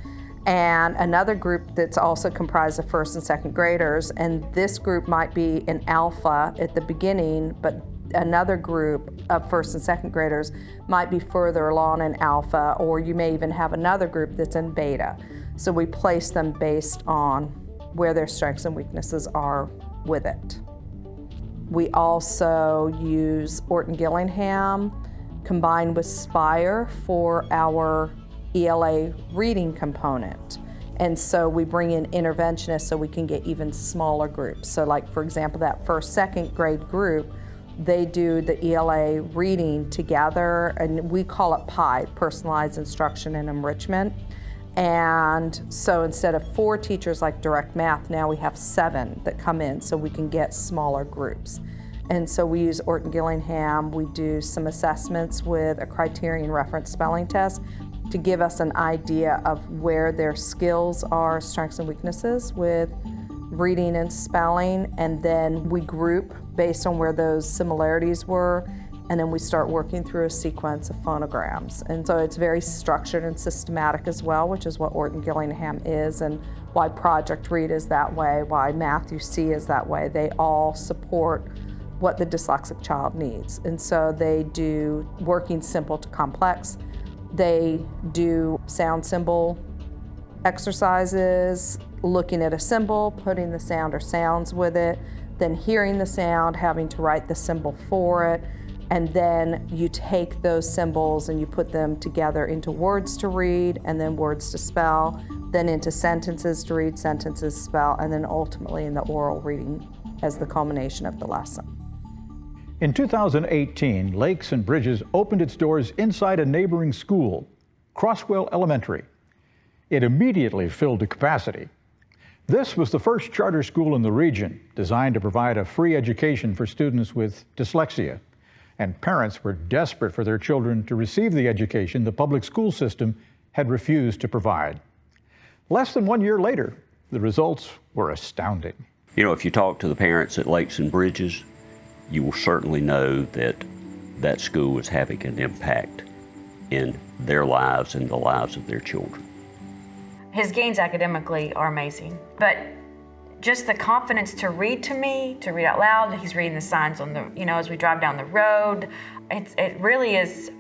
and another group that's also comprised of first and second graders, and this group might be an alpha at the beginning, but another group of first and second graders might be further along in alpha, or you may even have another group that's in beta. So we place them based on where their strengths and weaknesses are with it. We also use Orton-Gillingham combined with Spire for our ELA reading component. And so we bring in interventionists so we can get even smaller groups. So like, for example, that first, second grade group, they do the ELA reading together, and we call it PI, Personalized Instruction and Enrichment. And so instead of 4 teachers like direct math, now we have 7 that come in so we can get smaller groups. And so we use Orton-Gillingham. We do some assessments with a criterion reference spelling test to give us an idea of where their skills are, strengths and weaknesses with reading and spelling. And then we group based on where those similarities were, and then we start working through a sequence of phonograms. And so it's very structured and systematic as well, which is what Orton-Gillingham is, and why Project Read is that way, why Math UC is that way. They all support what the dyslexic child needs. And so they do working simple to complex. They do sound symbol exercises, looking at a symbol, putting the sound or sounds with it, then hearing the sound, having to write the symbol for it. And then you take those symbols and you put them together into words to read, and then words to spell, then into sentences to read, sentences, spell, and then ultimately in the oral reading as the culmination of the lesson. In 2018, Lakes and Bridges opened its doors inside a neighboring school, Crosswell Elementary. It immediately filled to capacity. This was the first charter school in the region designed to provide a free education for students with dyslexia, and parents were desperate for their children to receive the education the public school system had refused to provide. Less than 1 year later, The results were astounding. You know, if you talk to the parents at Lakes and Bridges, you will certainly know that that school is having an impact in their lives and the lives of their children. His gains academically are amazing, but just the confidence to read to me, to read out loud, he's reading the signs on the, as we drive down the road, it really is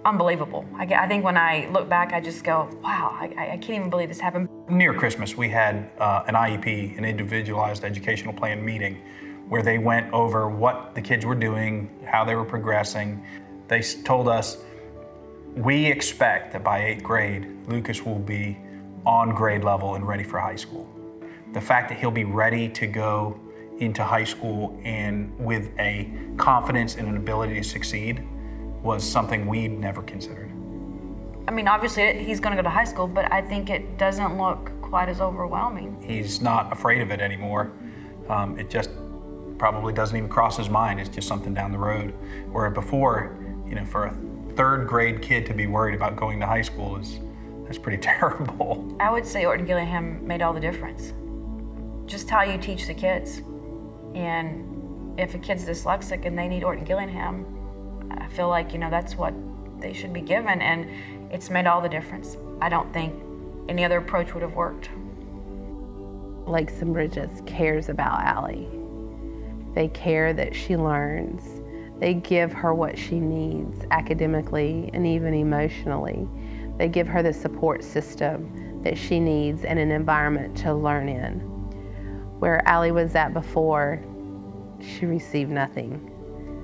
unbelievable. I think when I look back, I just go, wow, I can't even believe this happened. Near Christmas, we had an IEP, an individualized educational plan meeting, where they went over what the kids were doing, how they were progressing. They told us, we expect that by 8th grade, Lucas will be on grade level and ready for high school. The fact that he'll be ready to go into high school and with a confidence and an ability to succeed was something we'd never considered. I mean, obviously he's going to go to high school, but I think it doesn't look quite as overwhelming. He's not afraid of it anymore. It just probably doesn't even cross his mind. It's just something down the road. Where before, for a 3rd grade kid to be worried about going to high school that's pretty terrible. I would say Orton-Gillingham made all the difference. Just how you teach the kids. And if a kid's dyslexic and they need Orton-Gillingham, I feel like, that's what they should be given, and it's made all the difference. I don't think any other approach would have worked. Lakes and Bridges cares about Allie. They care that she learns. They give her what she needs academically and even emotionally. They give her the support system that she needs and an environment to learn in. Where Allie was at before, she received nothing.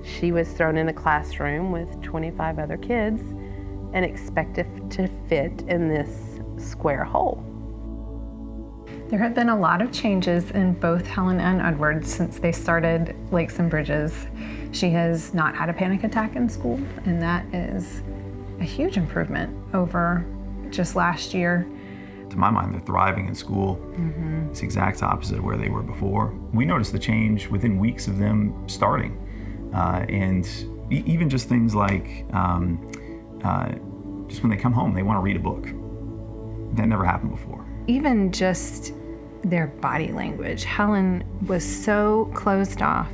She was thrown in a classroom with 25 other kids and expected to fit in this square hole. There have been a lot of changes in both Helen and Edward since they started Lakes and Bridges. She has not had a panic attack in school, and that is a huge improvement over just last year. To my mind, they're thriving in school. It's the exact opposite of where they were before. We noticed the change within weeks of them starting. And even just things like, just when they come home, they want to read a book. That never happened before. Even just their body language. Helen was so closed off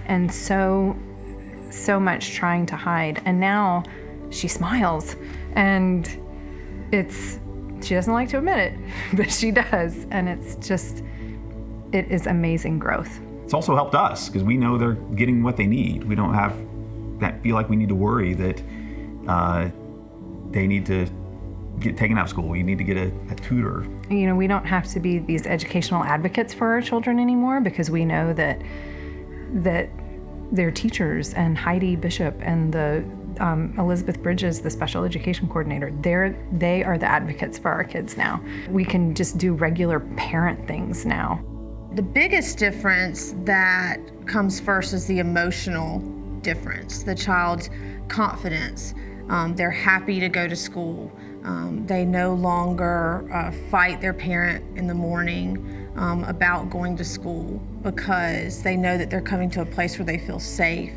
and so much trying to hide. And now she smiles, and she doesn't like to admit it, but she does. And it is amazing growth. It's also helped us because we know they're getting what they need. We don't have that feel like we need to worry that they need to get taken out of school. We need to get a tutor. We don't have to be these educational advocates for our children anymore because we know that their teachers and Heidi Bishop and the Elizabeth Bridges, the special education coordinator, they are the advocates for our kids now. We can just do regular parent things now. The biggest difference that comes first is the emotional difference, the child's confidence. They're happy to go to school. They no longer fight their parent in the morning about going to school because they know that they're coming to a place where they feel safe,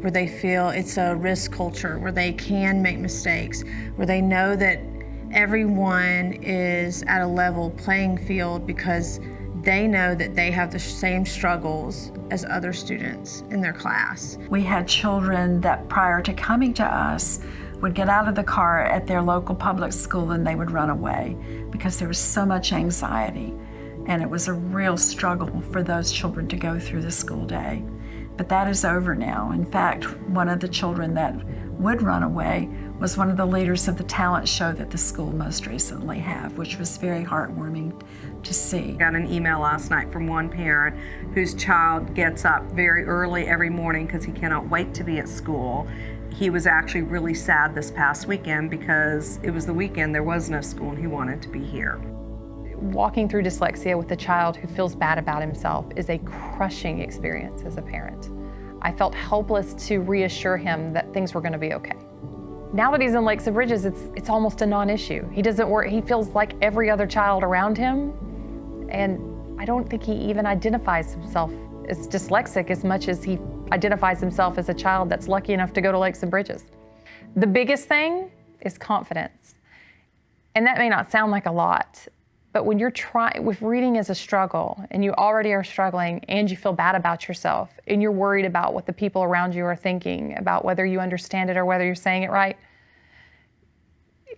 where they feel it's a risk culture, where they can make mistakes, where they know that everyone is at a level playing field because they know that they have the same struggles as other students in their class. We had children that prior to coming to us would get out of the car at their local public school and they would run away because there was so much anxiety, and it was a real struggle for those children to go through the school day. But that is over now. In fact, one of the children that would run away was one of the leaders of the talent show that the school most recently have, which was very heartwarming to see. Got an email last night from one parent whose child gets up very early every morning because he cannot wait to be at school. He was actually really sad this past weekend because it was the weekend, there was no school, and he wanted to be here. Walking through dyslexia with a child who feels bad about himself is a crushing experience as a parent. I felt helpless to reassure him that things were going to be okay. Now that he's in Lakes and Bridges, it's almost a non-issue. He doesn't worry. He feels like every other child around him, and I don't think he even identifies himself as dyslexic as much as he identifies himself as a child that's lucky enough to go to Lakes and Bridges. The biggest thing is confidence. And that may not sound like a lot, But when you're if reading is a struggle and you already are struggling and you feel bad about yourself and you're worried about what the people around you are thinking, about whether you understand it or whether you're saying it right,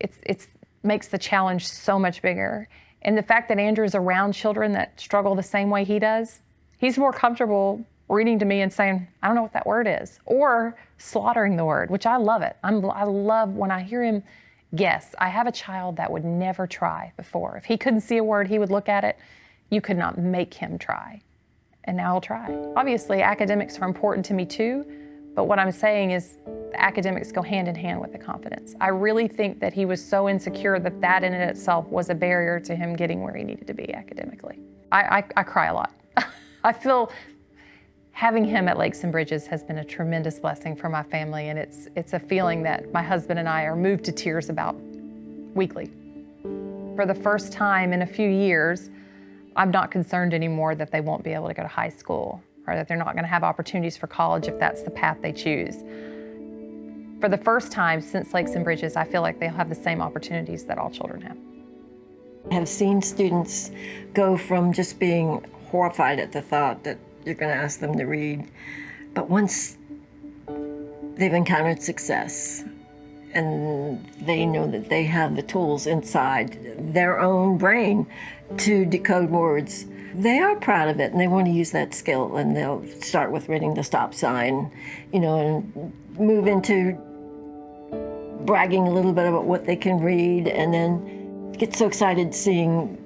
it makes the challenge so much bigger. And the fact that Andrew is around children that struggle the same way he does, he's more comfortable reading to me and saying, I don't know what that word is, or slaughtering the word, which I love it. I love when I hear him guess. I have a child that would never try before. If he couldn't see a word, he would look at it. You could not make him try. And now he'll try. Obviously, academics are important to me too, but what I'm saying is the academics go hand in hand with the confidence. I really think that he was so insecure that that in itself was a barrier to him getting where he needed to be academically. I cry a lot. I feel having him at Lakes and Bridges has been a tremendous blessing for my family, and it's a feeling that my husband and I are moved to tears about weekly. For the first time in a few years, I'm not concerned anymore that they won't be able to go to high school or that they're not going to have opportunities for college if that's the path they choose. For the first time since Lakes and Bridges, I feel like they'll have the same opportunities that all children have. I have seen students go from just being horrified at the thought that you're going to ask them to read, but once they've encountered success and they know that they have the tools inside their own brain to decode words, they are proud of it and they want to use that skill, and they'll start with reading the stop sign, and move into bragging a little bit about what they can read, and then get so excited seeing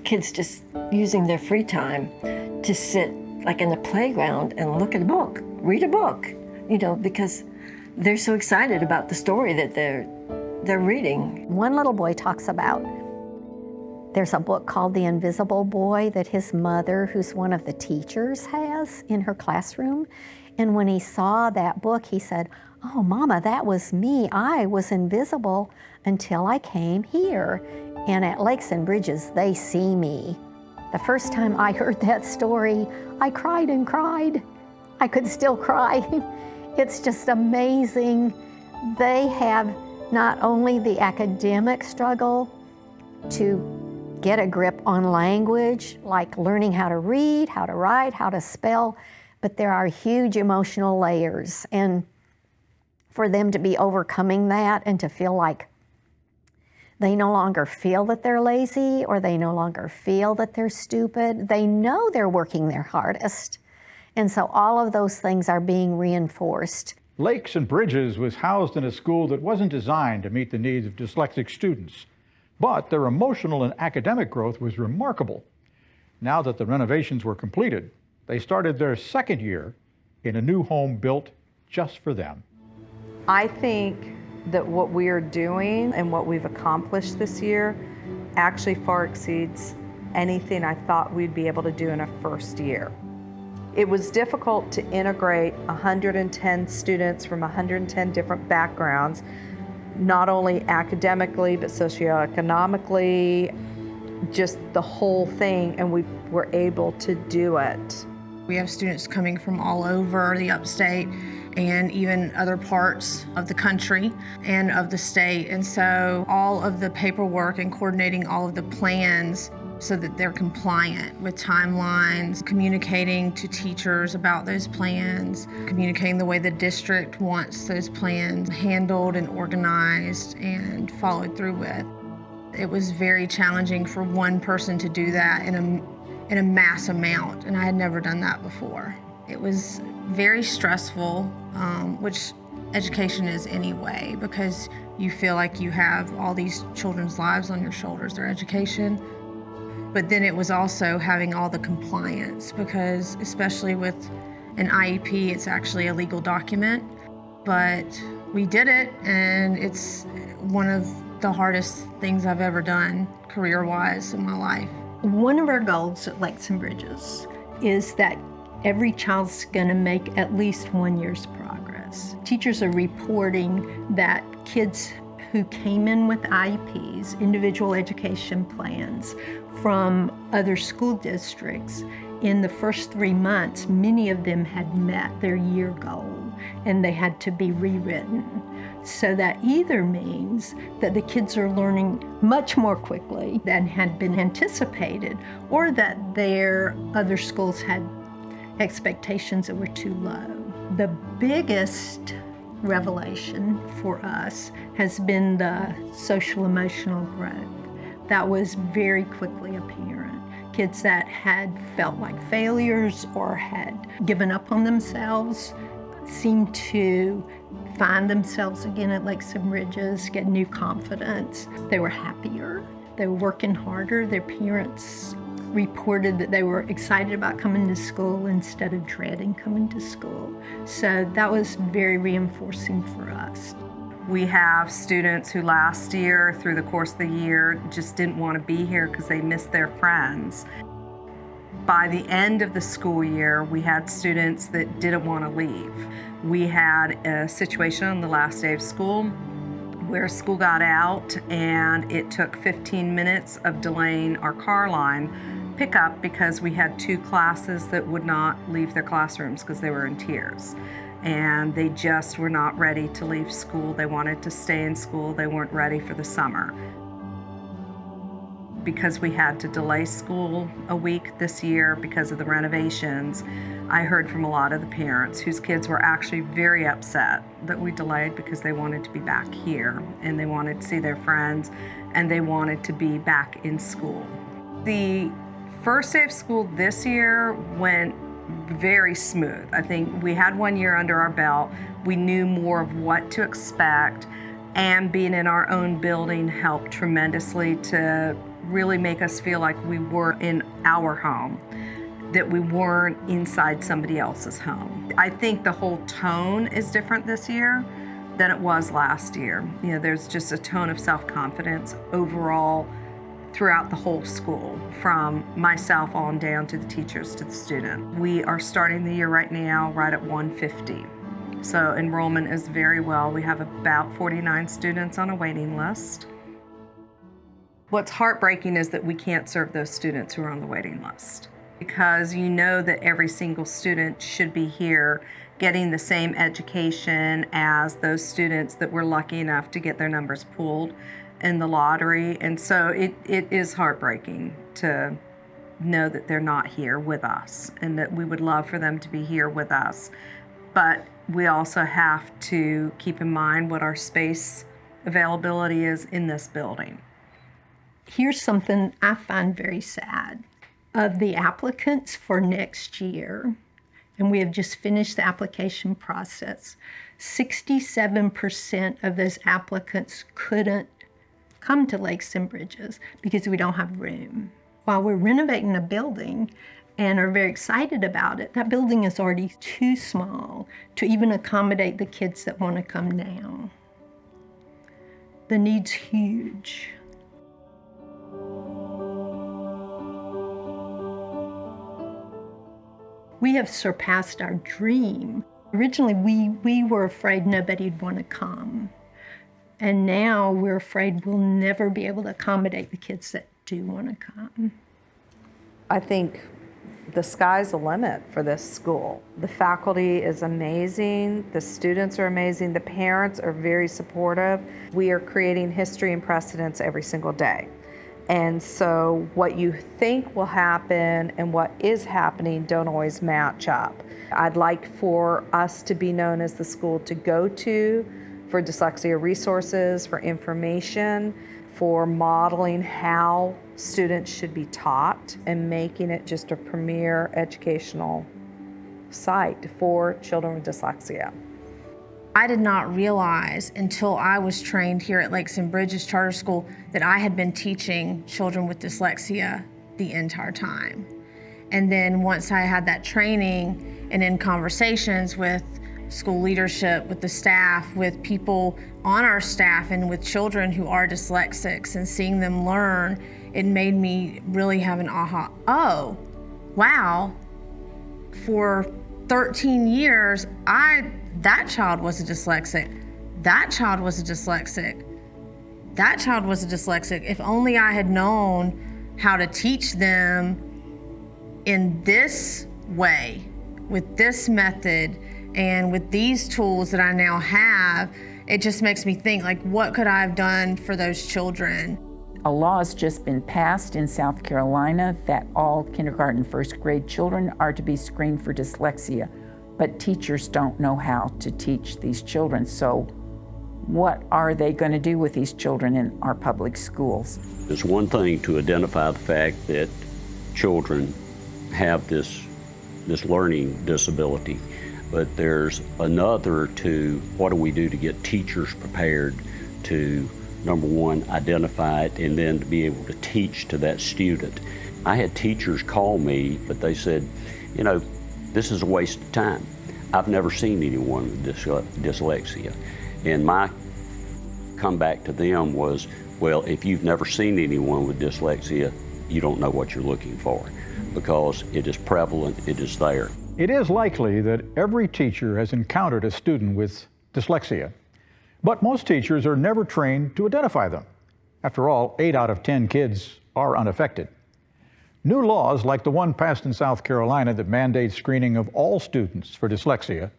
kids just using their free time to sit like in the playground and look at a book, read a book, because they're so excited about the story that they're reading. One little boy talks about, there's a book called The Invisible Boy that his mother, who's one of the teachers, has in her classroom. And when he saw that book, he said, "Oh, Mama, that was me. I was invisible until I came here. And at Lakes and Bridges, they see me." The first time I heard that story, I cried and cried. I could still cry. It's just amazing. They have not only the academic struggle to get a grip on language, like learning how to read, how to write, how to spell, but there are huge emotional layers. And for them to be overcoming that and to feel like they no longer feel that they're lazy, or they no longer feel that they're stupid. They know they're working their hardest. And so all of those things are being reinforced. Lakes and Bridges was housed in a school that wasn't designed to meet the needs of dyslexic students, but their emotional and academic growth was remarkable. Now that the renovations were completed, they started their second year in a new home built just for them. I think that what we are doing and what we've accomplished this year actually far exceeds anything I thought we'd be able to do in a first year. It was difficult to integrate 110 students from 110 different backgrounds, not only academically, but socioeconomically, just the whole thing, and we were able to do it. We have students coming from all over the upstate and even other parts of the country and of the state. And so all of the paperwork and coordinating all of the plans so that they're compliant with timelines, communicating to teachers about those plans, communicating the way the district wants those plans handled and organized and followed through with. It was very challenging for one person to do that in a mass amount, and I had never done that before. It was very stressful, which education is anyway, because you feel like you have all these children's lives on your shoulders, their education. But then it was also having all the compliance, because especially with an IEP, it's actually a legal document. But we did it, and it's one of the hardest things I've ever done career-wise in my life. One of our goals at Lakes and Bridges is that every child's going to make at least 1 year's progress. Teachers are reporting that kids who came in with IEPs, individual education plans, from other school districts, in the first 3 months, many of them had met their year goal. and they had to be rewritten. So that either means that the kids are learning much more quickly than had been anticipated, or that their other schools had expectations that were too low. The biggest revelation for us has been the social emotional growth. That was very quickly apparent. Kids that had felt like failures or had given up on themselves seemed to find themselves again at Lakes and Bridges, get new confidence. They were happier, they were working harder. Their parents reported that they were excited about coming to school instead of dreading coming to school. So that was very reinforcing for us. We have students who last year, through the course of the year, just didn't want to be here because they missed their friends. By the end of the school year, we had students that didn't want to leave. We had a situation on the last day of school where school got out and it took 15 minutes of delaying our car line pickup because we had 2 classes that would not leave their classrooms because they were in tears. And they just were not ready to leave school. They wanted to stay in school. They weren't ready for the summer. Because we had to delay school a week this year because of the renovations, I heard from a lot of the parents whose kids were actually very upset that we delayed because they wanted to be back here and they wanted to see their friends and they wanted to be back in school. The first day of school this year went very smooth. I think we had 1 year under our belt. We knew more of what to expect, and being in our own building helped tremendously to really make us feel like we were in our home, that we weren't inside somebody else's home. I think the whole tone is different this year than it was last year. You know, there's just a tone of self-confidence overall throughout the whole school, from myself on down to the teachers to the student. We are starting the year right now right at 150. So enrollment is very well. We have about 49 students on a waiting list. What's heartbreaking is that we can't serve those students who are on the waiting list, because you know that every single student should be here getting the same education as those students that were lucky enough to get their numbers pulled in the lottery. And so it is heartbreaking to know that they're not here with us, and that we would love for them to be here with us. But we also have to keep in mind what our space availability is in this building. Here's something I find very sad. Of the applicants for next year, and we have just finished the application process, 67% of those applicants couldn't come to Lakes and Bridges because we don't have room. While we're renovating a building and are very excited about it, that building is already too small to even accommodate the kids that want to come now. The need's huge. We have surpassed our dream. Originally, we were afraid nobody'd want to come. And now we're afraid we'll never be able to accommodate the kids that do want to come. I think the sky's the limit for this school. The faculty is amazing, the students are amazing, the parents are very supportive. We are creating history and precedence every single day. And so what you think will happen and what is happening don't always match up. I'd like for us to be known as the school to go to for dyslexia resources, for information, for modeling how students should be taught, and making it just a premier educational site for children with dyslexia. I did not realize until I was trained here at Lakes and Bridges Charter School that I had been teaching children with dyslexia the entire time. And then once I had that training and in conversations with school leadership, with the staff, with people on our staff, and with children who are dyslexics, and seeing them learn, it made me really have an aha. Oh, wow, for 13 years, that child was a dyslexic. That child was a dyslexic. That child was a dyslexic. If only I had known how to teach them in this way, with this method, And with these tools that I now have, it just makes me think, like, what could I have done for those children? A law has just been passed in South Carolina that all kindergarten, first grade children are to be screened for dyslexia, but teachers don't know how to teach these children. So what are they going to do with these children in our public schools? It's one thing to identify the fact that children have this learning disability, but there's another to what do we do to get teachers prepared to, number one, identify it, and then to be able to teach to that student. I had teachers call me, but they said, you know, this is a waste of time. I've never seen anyone with dyslexia. And my comeback to them was, well, if you've never seen anyone with dyslexia, you don't know what you're looking for, because it is prevalent, it is there. It is likely that every teacher has encountered a student with dyslexia, but most teachers are never trained to identify them. After all, 8 out of 10 kids are unaffected. New laws like the one passed in South Carolina that mandates screening of all students for dyslexia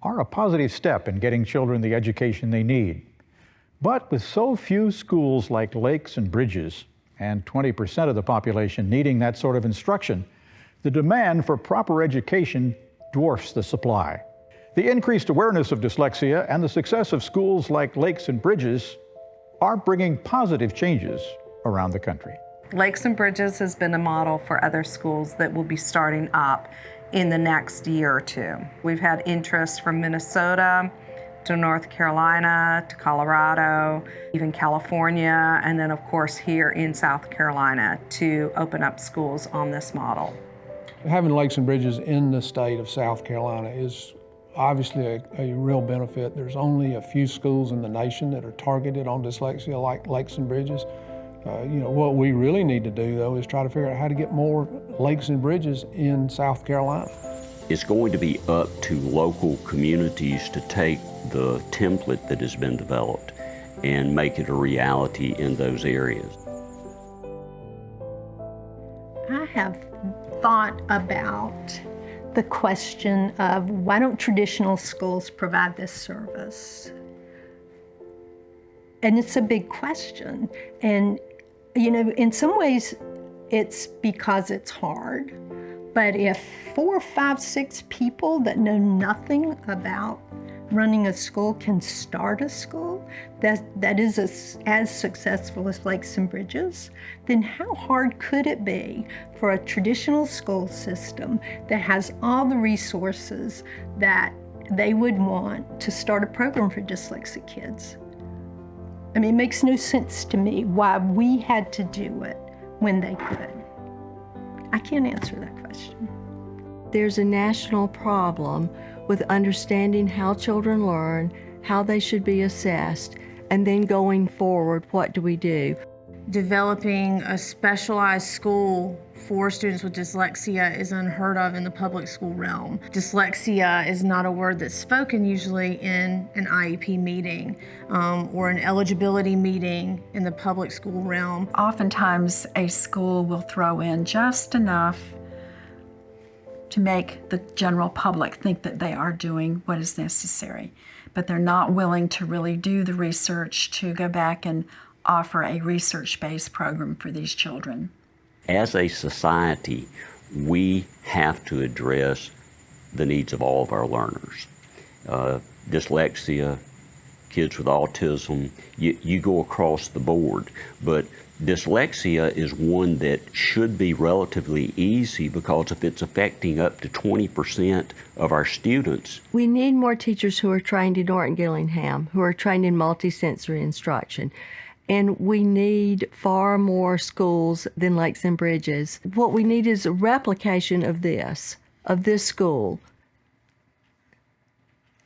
are a positive step in getting children the education they need. But with so few schools like Lakes and Bridges, and 20% of the population needing that sort of instruction, the demand for proper education dwarfs the supply. The increased awareness of dyslexia and the success of schools like Lakes and Bridges are bringing positive changes around the country. Lakes and Bridges has been a model for other schools that will be starting up in the next year or two. We've had interest from Minnesota to North Carolina to Colorado, even California, and then of course here in South Carolina to open up schools on this model. Having Lakes and Bridges in the state of South Carolina is obviously a real benefit. There's only a few schools in the nation that are targeted on dyslexia like Lakes and Bridges. What we really need to do, though, is try to figure out how to get more Lakes and Bridges in South Carolina. It's going to be up to local communities to take the template that has been developed and make it a reality in those areas. I have thought about the question of why don't traditional schools provide this service? And it's a big question. And, in some ways, it's because it's hard. But if 4, 5, 6 people that know nothing about running a school can start a school that is as successful as Lakes and Bridges, then how hard could it be for a traditional school system that has all the resources that they would want to start a program for dyslexic kids? I mean, it makes no sense to me why we had to do it when they could. I can't answer that question. There's a national problem with understanding how children learn, how they should be assessed, and then going forward, what do we do? Developing a specialized school for students with dyslexia is unheard of in the public school realm. Dyslexia is not a word that's spoken usually in an IEP meeting or an eligibility meeting in the public school realm. Oftentimes a school will throw in just enough to make the general public think that they are doing what is necessary, but they're not willing to really do the research to go back and offer a research-based program for these children. As a society, we have to address the needs of all of our learners. Dyslexia, kids with autism, you go across the board, but dyslexia is one that should be relatively easy because if it's affecting up to 20% of our students. We need more teachers who are trained in Orton-Gillingham, who are trained in multisensory instruction. And we need far more schools than Lakes and Bridges. What we need is a replication of this school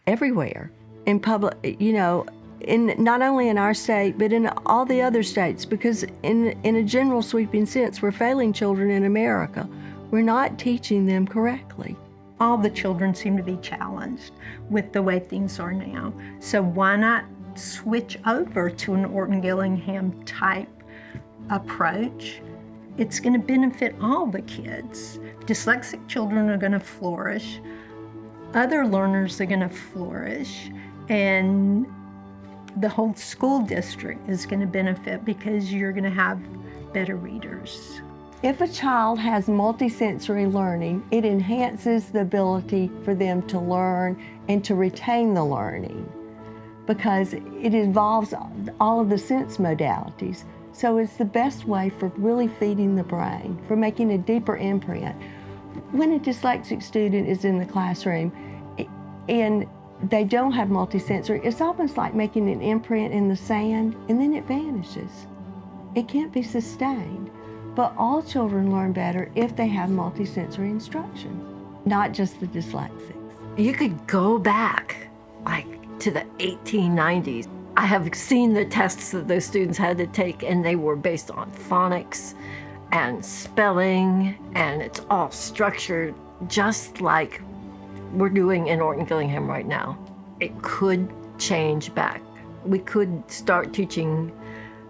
everywhere in public, not only in our state, but in all the other states, because in a general sweeping sense, we're failing children in America. We're not teaching them correctly. All the children seem to be challenged with the way things are now. So why not switch over to an Orton-Gillingham type approach? It's going to benefit all the kids. Dyslexic children are going to flourish. other learners are going to flourish, and the whole school district is going to benefit because you're going to have better readers. If a child has multisensory learning, it enhances the ability for them to learn and to retain the learning because it involves all of the sense modalities. So it's the best way for really feeding the brain, for making a deeper imprint. When a dyslexic student is in the classroom and they don't have multisensory, it's almost like making an imprint in the sand and then it vanishes. It can't be sustained. But all children learn better if they have multisensory instruction, not just the dyslexics. You could go back like to the 1890s. I have seen the tests that those students had to take, and they were based on phonics and spelling, and it's all structured just like we're doing in Orton-Gillingham right now. It could change back. We could start teaching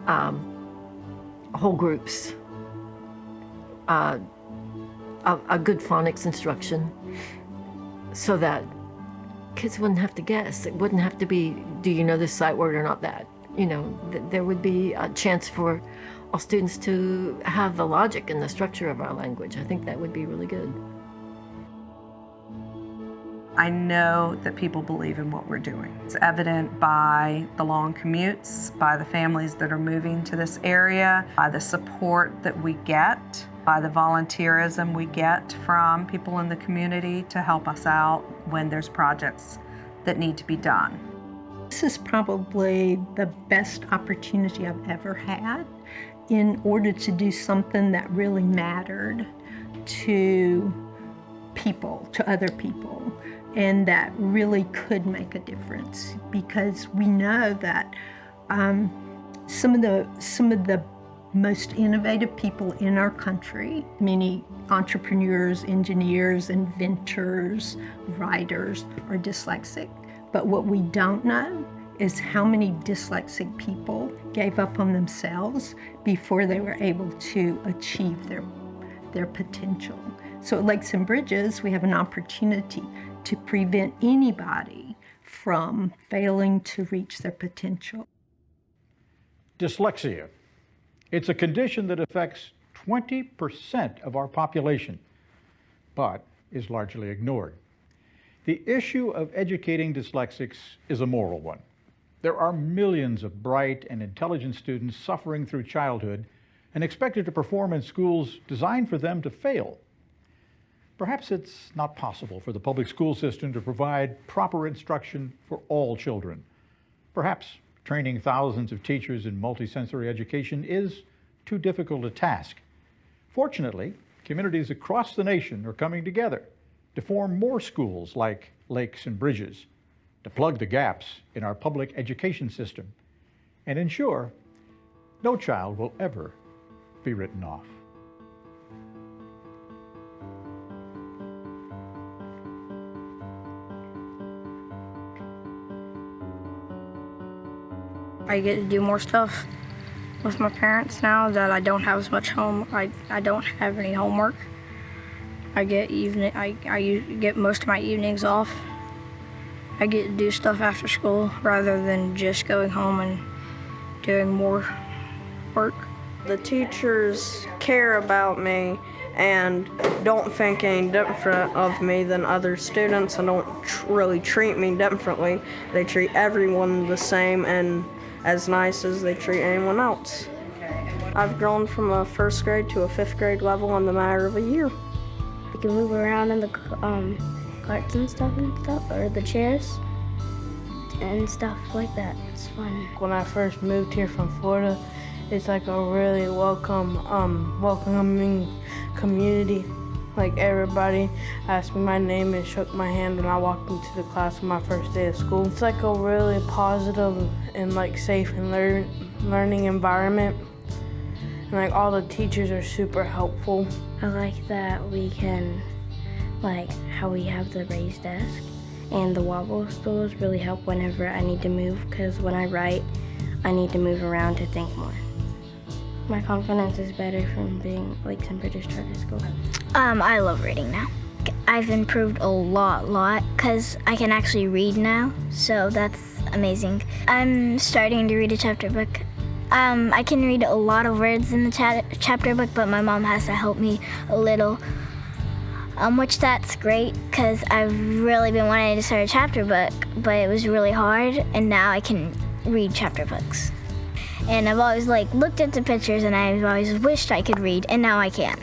whole groups a good phonics instruction so that kids wouldn't have to guess. It wouldn't have to be, do you know this sight word or not that? You know, there would be a chance for all students to have the logic and the structure of our language. I think that would be really good. I know that people believe in what we're doing. It's evident by the long commutes, by the families that are moving to this area, by the support that we get, by the volunteerism we get from people in the community to help us out when there's projects that need to be done. This is probably the best opportunity I've ever had in order to do something that really mattered to people, to other people, and that really could make a difference, because we know that some of the most innovative people in our country, many entrepreneurs, engineers, inventors, writers, are dyslexic. But what we don't know is how many dyslexic people gave up on themselves before they were able to achieve their potential. So at Lakes and Bridges, we have an opportunity to prevent anybody from failing to reach their potential. Dyslexia. It's a condition that affects 20% of our population, but is largely ignored. The issue of educating dyslexics is a moral one. There are millions of bright and intelligent students suffering through childhood and expected to perform in schools designed for them to fail. Perhaps it's not possible for the public school system to provide proper instruction for all children. Perhaps training thousands of teachers in multisensory education is too difficult a task. Fortunately, communities across the nation are coming together to form more schools like Lakes and Bridges, to plug the gaps in our public education system and ensure no child will ever be written off. I get to do more stuff with my parents now that I don't have as much I don't have any homework. I get most of my evenings off. I get to do stuff after school rather than just going home and doing more work. The teachers care about me and don't think any different of me than other students and don't really treat me differently. They treat everyone the same and as nice as they treat anyone else. I've grown from a first grade to a fifth grade level in the matter of a year. You can move around in the carts and stuff, or the chairs and stuff like that. It's fun. When I first moved here from Florida, it's like a really welcoming community. Like everybody asked me my name and shook my hand when I walked into the class on my first day of school. It's like a really positive and like safe and learning environment. And like all the teachers are super helpful. I like that we can, like how we have the raised desk, and the wobble stools really help whenever I need to move, because when I write, I need to move around to think more. My confidence is better from being Lakes and Bridges Charter School. I love reading now. I've improved a lot, because I can actually read now, so that's amazing. I'm starting to read a chapter book. I can read a lot of words in the chapter book, but my mom has to help me a little, which that's great, because I've really been wanting to start a chapter book, but it was really hard, and now I can read chapter books. And I've always looked at the pictures, and I've always wished I could read, and now I can.